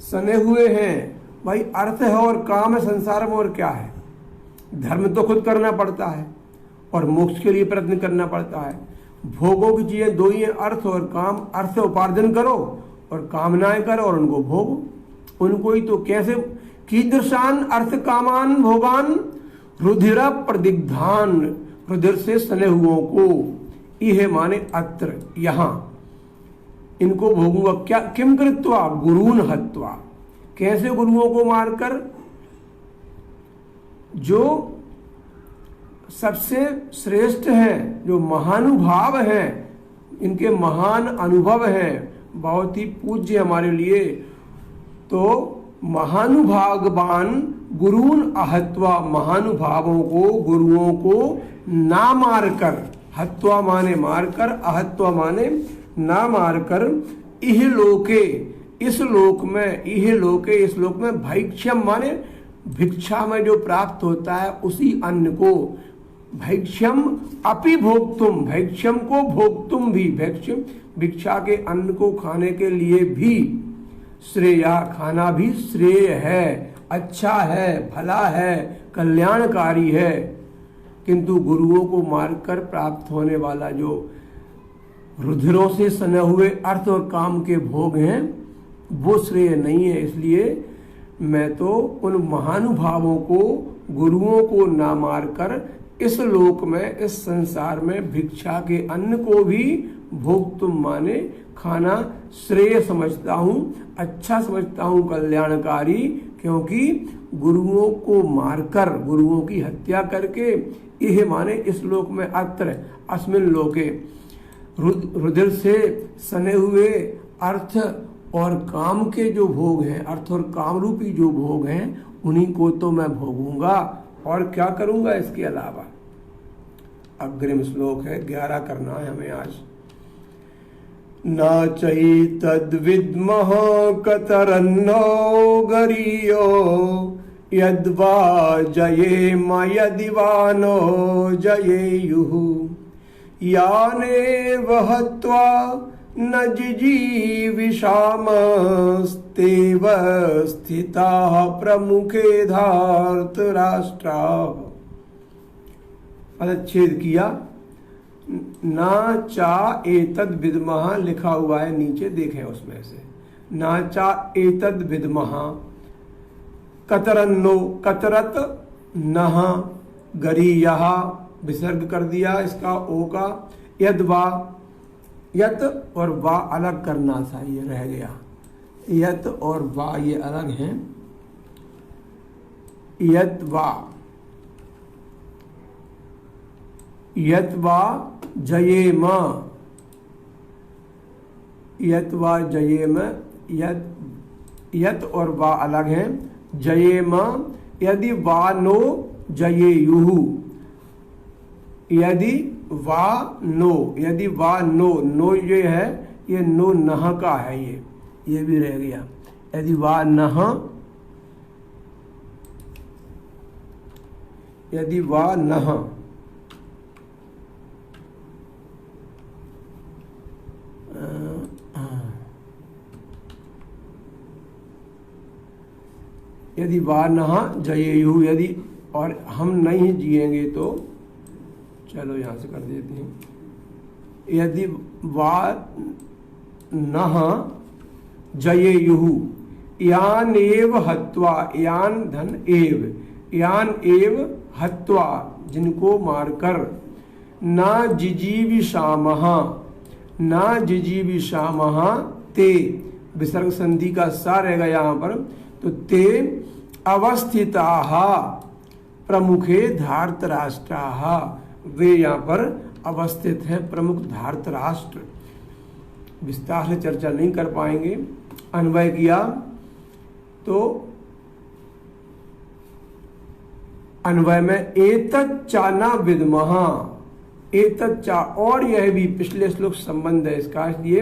सने हुए हैं, भाई अर्थ है और काम है संसार में, और क्या है? धर्म तो खुद करना पड़ता है और मोक्ष के लिए प्रयत्न करना पड़ता है। भोगों की चीजें दो ही हैं, अर्थ और काम। अर्थ उपार्जन करो और कामनाएं करो और उनको भोगो, उनको ही। तो कैसे? कीदृशान अर्थ कामान भोगान, रुधिर प्रदिग्धान, रुधिर से सने हुओं को। यह माने अत्र, यहां इनको भोगूंगा। क्या? किम कृत्वा, गुरून हत्वा, कैसे? गुरुओं को मारकर। जो सबसे श्रेष्ठ हैं, जो महानुभाव हैं, इनके महान अनुभव हैं, बहुत ही पूज्य हमारे लिए। तो महानुभागवान गुरून् आहत्वा, महानुभावों को, गुरुओं को ना मारकर, हत्वा माने मारकर, आहत्वा माने ना मारकर, इह लोके, इस लोक में, इह लोके, इस लोक में, भैक्ष्यम माने भिक्षा में जो प्राप्त होता है उसी अन्न को, भैक्ष्यम अपि भोक्तुम, भैक्ष्यम को भोक्तुम भी, भैक्ष्यम भिक्षा के अन्न को खाने के लिए भी, श्रेया खाना भी श्रेय है, अच्छा है, भला है, कल्याणकारी है। किंतु गुरुओं को मारकर प्राप्त होने वाला जो रुधिरों से सने हुए अर्थ और काम के भोग हैं वो श्रेय नहीं है। इसलिए मैं तो उन महानुभावों को, गुरुओं को ना मारकर इस लोक में, इस संसार में भिक्षा के अन्न को भी भोक्तुम माने खाना श्रेय समझता हूँ, अच्छा समझता हूँ, कल्याणकारी। क्योंकि गुरुओं को मारकर, गुरुओं की हत्या करके, यह माने इस लोक में, अत्र अस्मिन लोके, रुधिर से सने हुए अर्थ और काम के जो भोग हैं, अर्थ और काम रूपी जो भोग हैं, उन्हीं को तो मैं भोगूंगा और क्या करूंगा इसके अलावा। अग्रिम श्लोक है, 11 करना है हमें आज। न चैतद्विद्मः कतरन्नो गरीयो यद्वा जयेम यदि वा नो जयेयुः यानेव हत्वा न जिजीविषामस्तेव स्थिताः प्रमुखे धार्तराष्ट्राः। पदच्छेद किया। ना चा एतद विद्मः लिखा हुआ है नीचे, देखें उसमें से। ना चा एतद विद्मः कतरन्नो, कतरत नह, गरीयः विसर्ग कर दिया इसका ओ का, यद वा, यत और वा अलग करना था, ये रह गया। यत और वा ये अलग हैं। यत वा, यत वा जयेम, यत वा जयेम, यत और वा अलग हैं। जयेम यदि वा नो जयेयुः, यदि वा नो, यदि वा नो, नो ये है, ये नो नह का है, ये भी रह गया। यदि वा नह, यदि वा नह, यदि वा नह जयेयुः, यदि और हम नहीं जिएंगे तो, चलो यहां से कर देते हैं। यदि वा नह जयेयुः यान एव हत्वा, यान धन एव, यान एव हत्वा जिनको मारकर, ना जिजीविषामः, ना जिजीविषामः ते, विसर्ग संधि का सा रहेगा यहाँ पर, तो ते अवस्थिताः प्रमुखे धार्तराष्ट्राः, वे यहाँ पर अवस्थित है प्रमुख धार्तराष्ट्र। विस्तार से चर्चा नहीं कर पाएंगे। अन्वय किया तो अन्वय में एतत् चाना विद्मः, एतत् चा, और यह भी पिछले श्लोक संबंध है इसका, इसलिए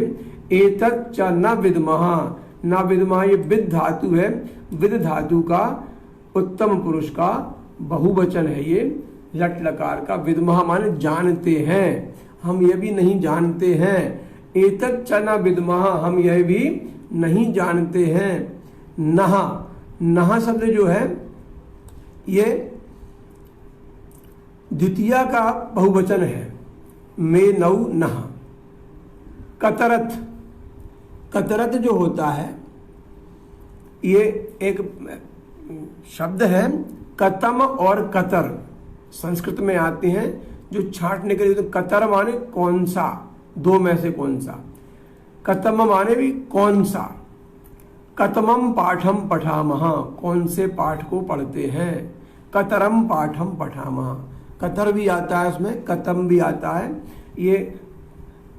एतत् च न विद्मः, न विद्मः ये विद धातु है, विद धातु का उत्तम पुरुष का बहुवचन है ये, लट लकार का। विद्मः माने जानते हैं, हम यह भी नहीं जानते हैं। एतत् च न विद्मः, हम यह भी नहीं जानते हैं। नह, नह शब्द जो है ये द्वितीया का बहुवचन है, में नौ नह। कतरत, कतरत जो होता है ये एक शब्द है, कतम और कतर संस्कृत में आते हैं, जो छांटने के लिए। तो कतर माने कौन सा, दो में से कौन सा, कतम माने भी कौन सा। कतमम पाठम पठामः, कौन से पाठ को पढ़ते हैं। कतरम पाठम पठामः, कतर भी आता है उसमें, कतम भी आता है। ये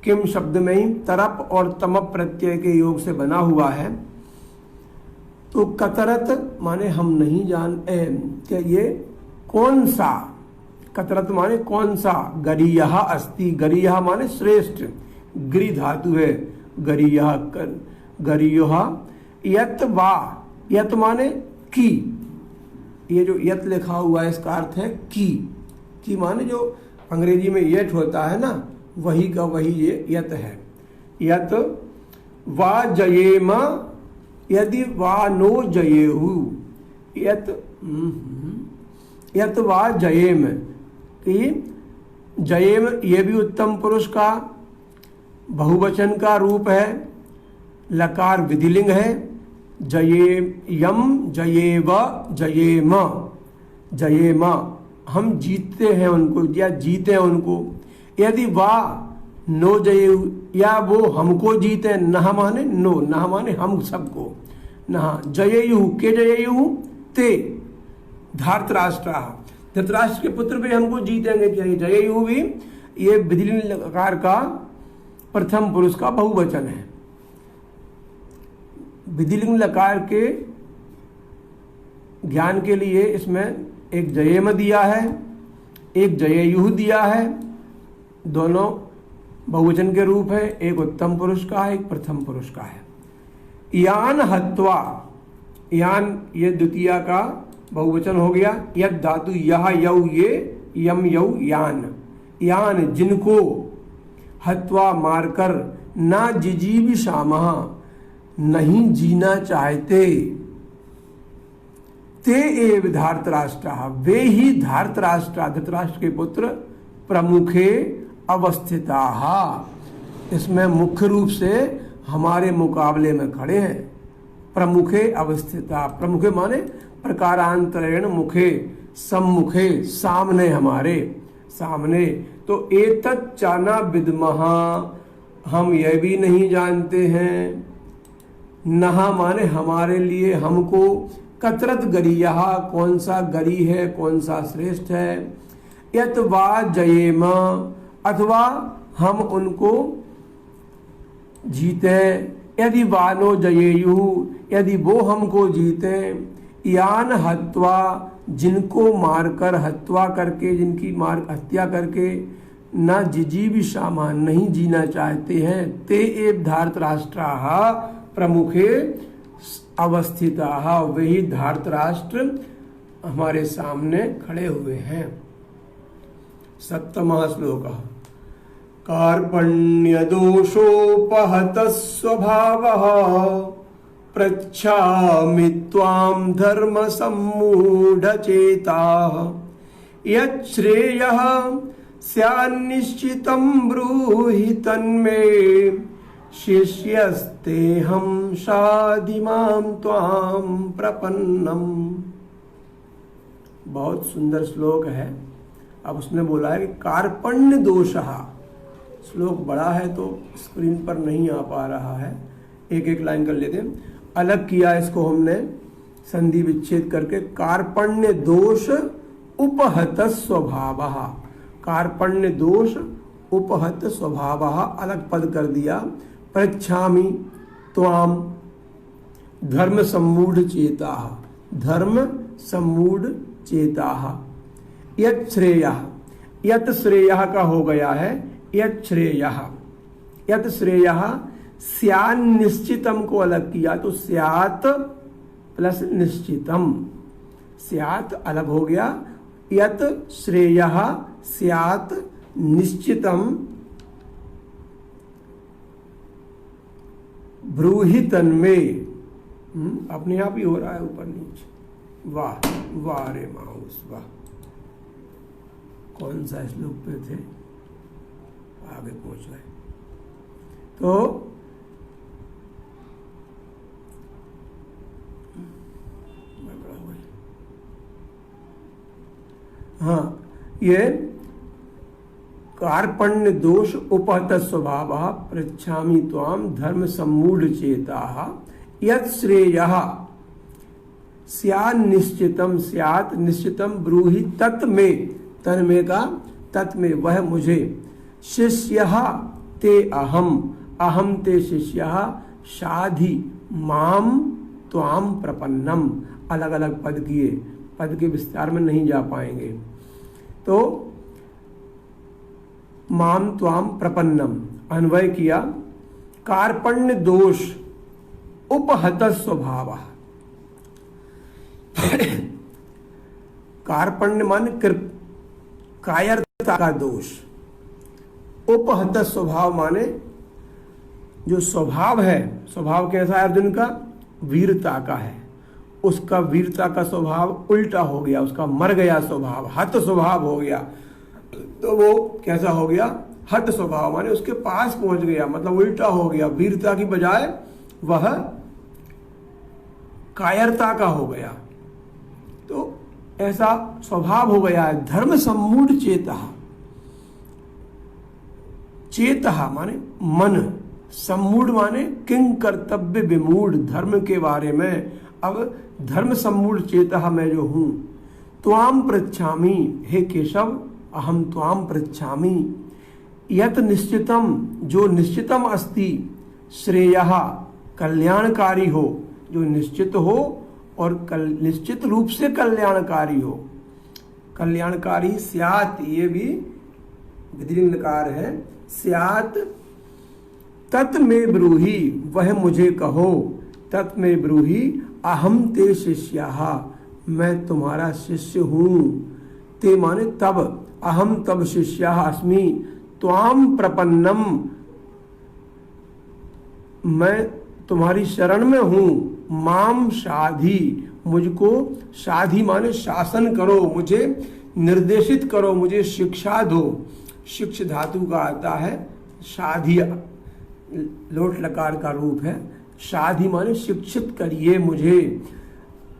किम शब्द में ही तरप और तमप प्रत्यय के योग से बना हुआ है। तो कतरत माने हम नहीं जानते ये कौन सा, कतरत माने कौन सा, गरीयः अस्ति, गरीयः माने श्रेष्ठ, गृह धातु है, गरीयः गरीयः, यत वा, यत माने की, ये जो यत लिखा हुआ है इसका अर्थ है की माने जो अंग्रेजी में येट होता है ना, वही का वही ये यत है। यत वा जयेम, यदि वा नो जयेहु, यत वा जयेम, कि जयेम ये भी उत्तम पुरुष का बहुवचन का रूप है, लकार विधिलिंग है, जये यम जयेव जयेम, जयेम हम जीतते हैं उनको या जीते हैं उनको। यदि वा नो जयेहु, या वो हमको जीते, नह माने नो, नह माने हम सबको, नह जयेयु के जयेयु ते धार्तराष्ट्र, धृतराष्ट्र के पुत्र भी हमको जीतेंगे क्या, ये जयेयु भी ये विधिलिंग लकार का प्रथम पुरुष का बहुवचन है। विधिलिंग लकार के ज्ञान के लिए इसमें एक जयेम दिया है, एक जयेयु दिया है, दोनों बहुवचन के रूप है, एक उत्तम पुरुष का है, एक प्रथम पुरुष का है। यान हत्वा, यान ये द्वितीया का बहुवचन हो गया, यद धातु यह यौ ये यम यौ यान, यान जिनको, हत्वा मारकर, ना जिजीविषामः नहीं जीना चाहते, ते एव धार्तराष्ट्रः वे ही धार्तराष्ट्र, धृतराष्ट्र के पुत्र, प्रमुखे अवस्थिताः इसमें मुख्य रूप से हमारे मुकाबले में खड़े हैं। प्रमुखे अवस्थिता, प्रमुखे माने प्रकारांतरेण मुखे, सम्मुखे सामने, हमारे सामने। तो एतत् चाना विद्मः हम यह भी नहीं जानते हैं, नहा माने हमारे लिए, हमको, कतरत गरीयः कौन सा गरी है, कौन सा श्रेष्ठ है, यत वा जयेम अथवा हम उनको जीते, यदि वानो जयेयु यदि वो हमको जीते, यान हत्वा जिनको मारकर, हत्वा करके, जिनकी मार हत्या करके, न जिजीविषामः नहीं जीना चाहते हैं, ते एव धार्तराष्ट्राः प्रमुखे अवस्थिताः वही धार्तराष्ट्र हमारे सामने खड़े हुए हैं। सप्तमः श्लोकः कार्पण्य दोषोपहत स्वभावः पृच्छामि त्वां धर्म सम्मूढचेताः यच्छ्रेयः स्यान्निश्चितं ब्रूहि तन्मे शिष्यस्तेऽहं शाधिमां त्वां प्रपन्नम्। बहुत सुंदर श्लोक है। अब उसने बोला है कि कार्पण्य दोषः, श्लोक बड़ा है तो स्क्रीन पर नहीं आ पा रहा है, एक एक लाइन कर लेते हैं। अलग किया इसको हमने संधि विच्छेद करके, कार्पण्य दोष उपहत स्वभावः, कार्पण्य दोष उपहत स्वभावः अलग पद कर दिया। पृच्छामि त्वाम धर्म सम्मूढ़ चेताः, धर्म सम्मूढ़ चेताः, यत् श्रेयः, यत् श्रेयः का हो गया है यत् श्रेयः, यत् श्रेयः स्यात् निश्चितम को अलग किया तो स्यात् प्लस निश्चितम, स्यात् अलग हो गया, यत् श्रेयः स्यात् निश्चितम ब्रूहि तन्मे, अपने आप ही हो रहा है ऊपर नीचे, वाह वाह रे माउस वाह। कौन सा श्लोक पे थे, आगे पहुंच गए। तो हाँ, ये कार्पण्य दोष उपहत स्वभावः पृच्छामि त्वाम धर्म सम्मूढ़ चेताः यत् श्रेयः स्यात् निश्चितम, स्यात् निश्चितम ब्रूहि तत् में, तन में का तत् में वह मुझे, शिष्यः ते अहम अहम ते शिष्यः शाधि माम त्वाम प्रपन्नम। अलग अलग पद किए, पद के विस्तार में नहीं जा पाएंगे। तो माम त्वाम प्रपन्नम अन्वय किया। कार्पण्य दोष उपहत स्वभाव। कार्पण्य मान कायरता का दोष, उपहत स्वभाव माने जो स्वभाव है, स्वभाव कैसा है अर्जुन का? वीरता का है। उसका वीरता का स्वभाव उल्टा हो गया, उसका मर गया स्वभाव, हत स्वभाव हो गया। तो वो कैसा हो गया? हत स्वभाव माने उसके पास पहुंच गया, मतलब उल्टा हो गया। वीरता की बजाय वह कायरता का हो गया। तो ऐसा स्वभाव हो गया है। धर्म सम्मूढ़ चेतः, चेतः माने मन, सम्मूढ़ माने किंग कर्तव्य विमूढ़, धर्म के बारे में। अब धर्म सम्मूढ़ चेतः मैं जो हूं, त्वाम पृच्छामि, हे केशव अहम त्वाम पृच्छामि, यत निश्चितम, जो निश्चितम अस्ति, श्रेयः कल्याणकारी हो, जो निश्चित हो और निश्चित रूप से कल्याणकारी हो। कल्याणकारी स्यात्, ये भी विधिलिंगकार है। स्यात् तत् में ब्रूहि, वह मुझे कहो। तत् में ब्रूहि अहम ते शिष्यः, मैं तुम्हारा शिष्य हूं। ते माने तब, अहम तब शिष्यः अस्मि, त्वाम प्रपन्नम, मैं तुम्हारी शरण में हूं। माम शाधि, मुझको शाधि माने शासन करो, मुझे निर्देशित करो, मुझे शिक्षा दो। शिक्ष धातु का आता है, शाधि लोट लकार का रूप है। शाधि माने शिक्षित करिए मुझे।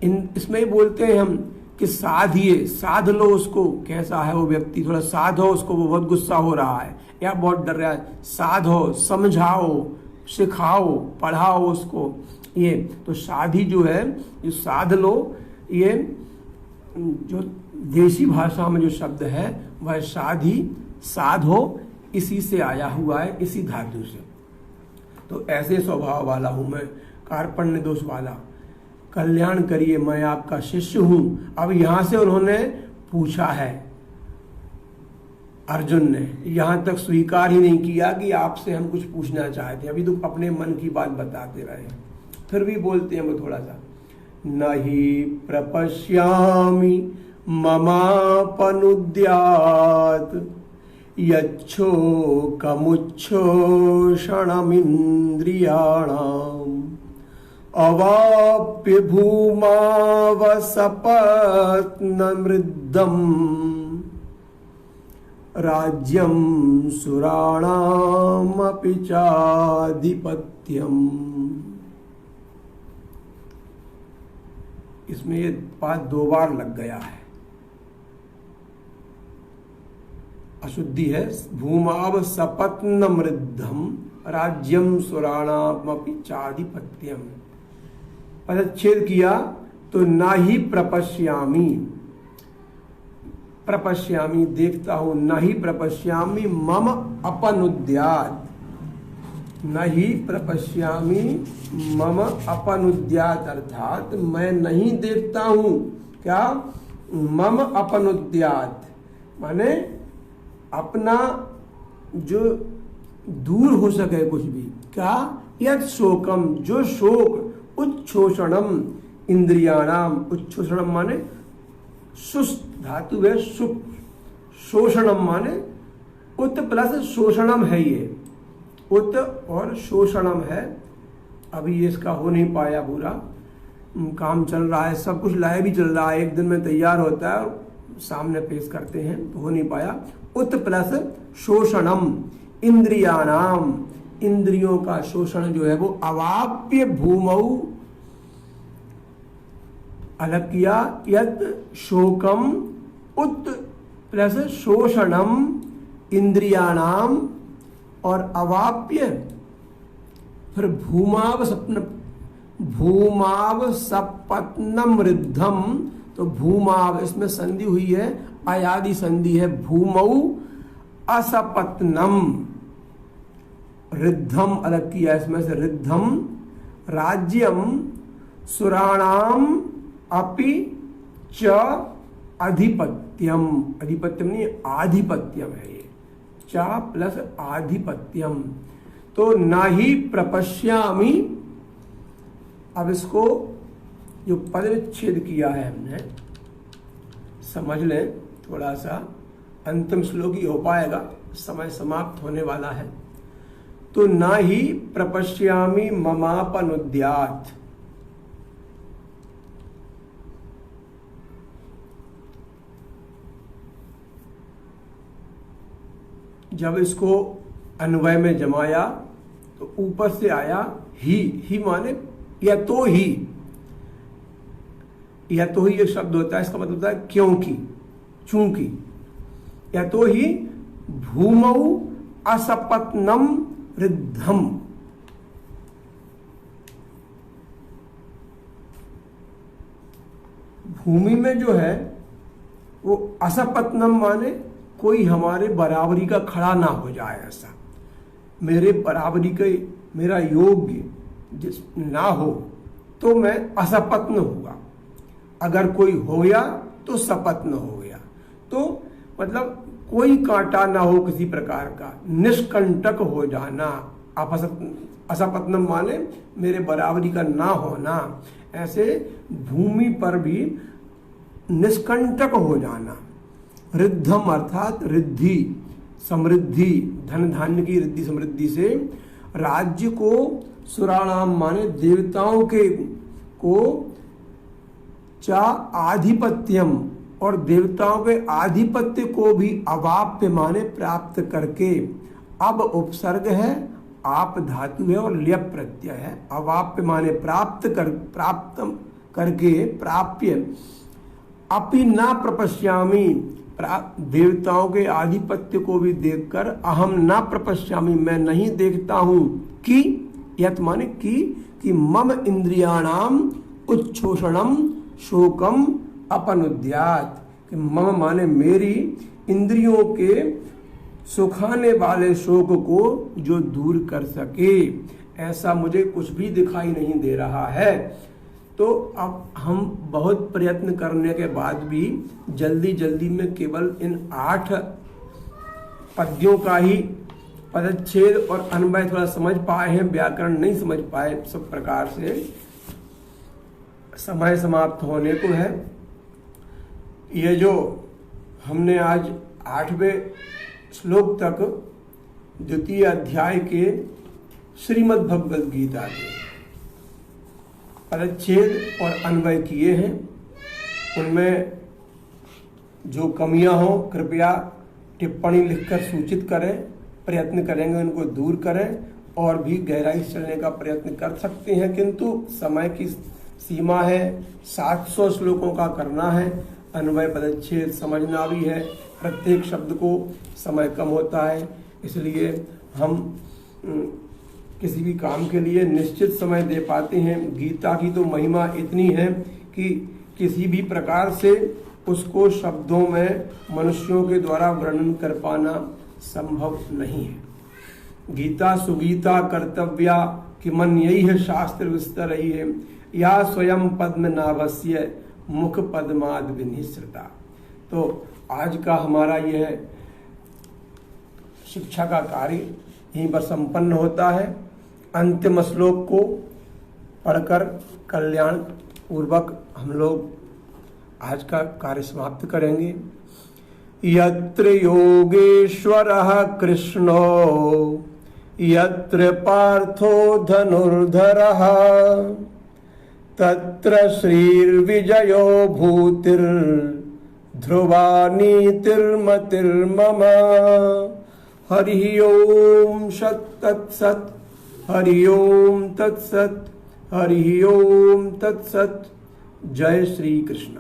इसमें बोलते हैं हम कि साधिए, साध लो उसको। कैसा है वो व्यक्ति? थोड़ा साधो उसको, वो बहुत गुस्सा हो रहा है या बहुत डर रहा है। साधो, समझाओ, सिखाओ, पढ़ाओ उसको। ये तो शाधि जो है, ये साध लो, ये जो देशी भाषा में जो शब्द है वह शाधि, साधो, इसी से आया हुआ है, इसी धातु से। तो ऐसे स्वभाव वाला हूं मैं, कार्पण्य दोष वाला। कल्याण करिए, मैं आपका शिष्य हूं। अब यहां से उन्होंने पूछा है, अर्जुन ने यहां तक स्वीकार ही नहीं किया कि आपसे हम कुछ पूछना चाहते हैं। अभी तो अपने मन की बात बताते रहे, फिर भी बोलते हैं वो थोड़ा सा। नहीं प्रपश्यामि ममापनुद्यात्, यच्छोकमुच्छोषणमिन्द्रियाणाम्, अवाप्य भूमावसपत्नमृद्धम्, राज्यं सुराणामपि चाधिपत्यम्। इसमें ये बात दो बार लग गया है, अशुद्धि है। भूमाव सपत्नमृद्धम, राज्यम सुराणामपि चाधिपत्यम। पदच्छेद किया तो ना ही प्रपश्यामी, प्रपश्यामी देखता हूं, न ही प्रपश्यामी मम अपनुद्यात्, न ही प्रपश्यामी मम अपनुद्यात्, अर्थात मैं नहीं देखता हूं। क्या? मम अपनुद्यात् माने अपना जो दूर हो सके कुछ भी। क्या? यत् शोकम, जो शोक, उच्छोषणम इंद्रियाणाम, उच्छोषणम माने सुस्त धातु है, सुप, शोषणम माने उत प्लस शोषणम है। ये उत और शोषणम है। अभी ये इसका हो नहीं पाया, पूरा काम चल रहा है, सब कुछ लाए भी चल रहा है, एक दिन में तैयार होता है और सामने पेश करते हैं, तो हो नहीं पाया। उत प्लस शोषणम इंद्रियाणाम, इंद्रियों का शोषण जो है वो अवाप्य भूमौ, अलग किया। यत् शोकम उत प्लस शोषणम इंद्रियाणाम और अवाप्य, फिर भूमाव सपन, भूमाव सपत्नम रिद्धम। तो भूमाव इसमें संधि हुई है, अयादि संधि है। भूमौ असपत्नम, रिद्धम अलग किया इसमें से, रिद्धम राज्यम सुराणाम अपि च अधिपत्यम, अधिपत्यम नहीं आधिपत्यम है ये, चा प्लस आधिपत्यम, तो ना ही प्रपश्यामि। अब इसको जो पदच्छेद किया है हमने, समझ लें थोड़ा सा, अंतिम श्लोक ही हो पाएगा, समय समाप्त होने वाला है। तो ना ही प्रपश्यामि ममापनुद्यात्, जब इसको अन्वय में जमाया तो ऊपर से आया ही माने या तो ही, या तो ही एक शब्द होता है, इसका मतलब होता है क्योंकि, चूंकि, या तो ही भूमौ असपत्नम रिद्धम, भूमि में जो है वो असपत्नम माने कोई हमारे बराबरी का खड़ा ना हो जाए, ऐसा मेरे बराबरी के मेरा योग्य जिस ना हो तो मैं असपत्न होगा, अगर कोई हो गया तो सपत्न हो गया, तो मतलब कोई कांटा ना हो किसी प्रकार का, निष्कंटक हो जाना। असपत्नम माने मेरे बराबरी का ना होना, ऐसे भूमि पर भी निष्कंटक हो जाना। रिद्धम अर्थात रिद्धि, समृद्धि, धन धान्य की रिद्धि समृद्धि से, राज्य को सुराणाम माने देवताओं के को, चा आधिपत्यम और देवताओं के आधिपत्य को भी अवाप्य माने प्राप्त करके, अब उपसर्ग है, आप धातु है और ल्यप प्रत्यय है, अवाप्य माने प्राप्त करके, प्राप्य, अपि ना प्रपश्यामि, देवताओं के आधिपत्य को भी देखकर, अहम ना प्रपश्यामि मैं नहीं देखता हूं, कि यत माने कि मम इंद्रियाणाम उच्छोषणम शोकम अपनुद्यात्, कि मम माने मेरी इंद्रियों के सुखाने वाले शोक को जो दूर कर सके, ऐसा मुझे कुछ भी दिखाई नहीं दे रहा है। तो अब हम बहुत प्रयत्न करने के बाद भी जल्दी जल्दी में केवल इन 8 पद्यों का ही पदच्छेद और अन्वय थोड़ा समझ पाए हैं, व्याकरण नहीं समझ पाए सब प्रकार से। समय समाप्त होने को है। ये जो हमने आज 8वें श्लोक तक द्वितीय अध्याय के श्रीमद् भगवद गीता के पदच्छेद और अन्वय किए हैं, उनमें जो कमियां हो कृपया टिप्पणी लिखकर सूचित करें, प्रयत्न करेंगे उनको दूर करें, और भी गहराई से चलने का प्रयत्न कर सकते हैं, किंतु समय की सीमा है, 700 श्लोकों का करना है, अन्वय पदच्छेद समझना भी है, प्रत्येक शब्द को समय कम होता है, इसलिए हम किसी भी काम के लिए निश्चित समय दे पाते हैं। गीता की तो महिमा इतनी है कि किसी भी प्रकार से उसको शब्दों में मनुष्यों के द्वारा वर्णन कर पाना संभव नहीं है। गीता सुगीता कर्तव्या कि मन यही है शास्त्र विस्तर ही है, या स्वयं पद्मनाभस्य मुख पद्माद विनिश्रिता। तो आज का हमारा यह शिक्षा का कार्य यहीं पर संपन्न होता है। अंतिम श्लोक को पढ़कर कल्याण पूर्वक हम लोग आज का कार्य समाप्त करेंगे। यत्र योगेश्वरः कृष्णो यत्र पार्थो धनुर्धरः तत्र श्रीर्विजयो भूतिर्ध्रुवा नीतिर्मतिर्मम। हरि ओम तत्सत्, हरि ओम तत्सत्, हरि ओम तत्सत्। जय श्री कृष्ण।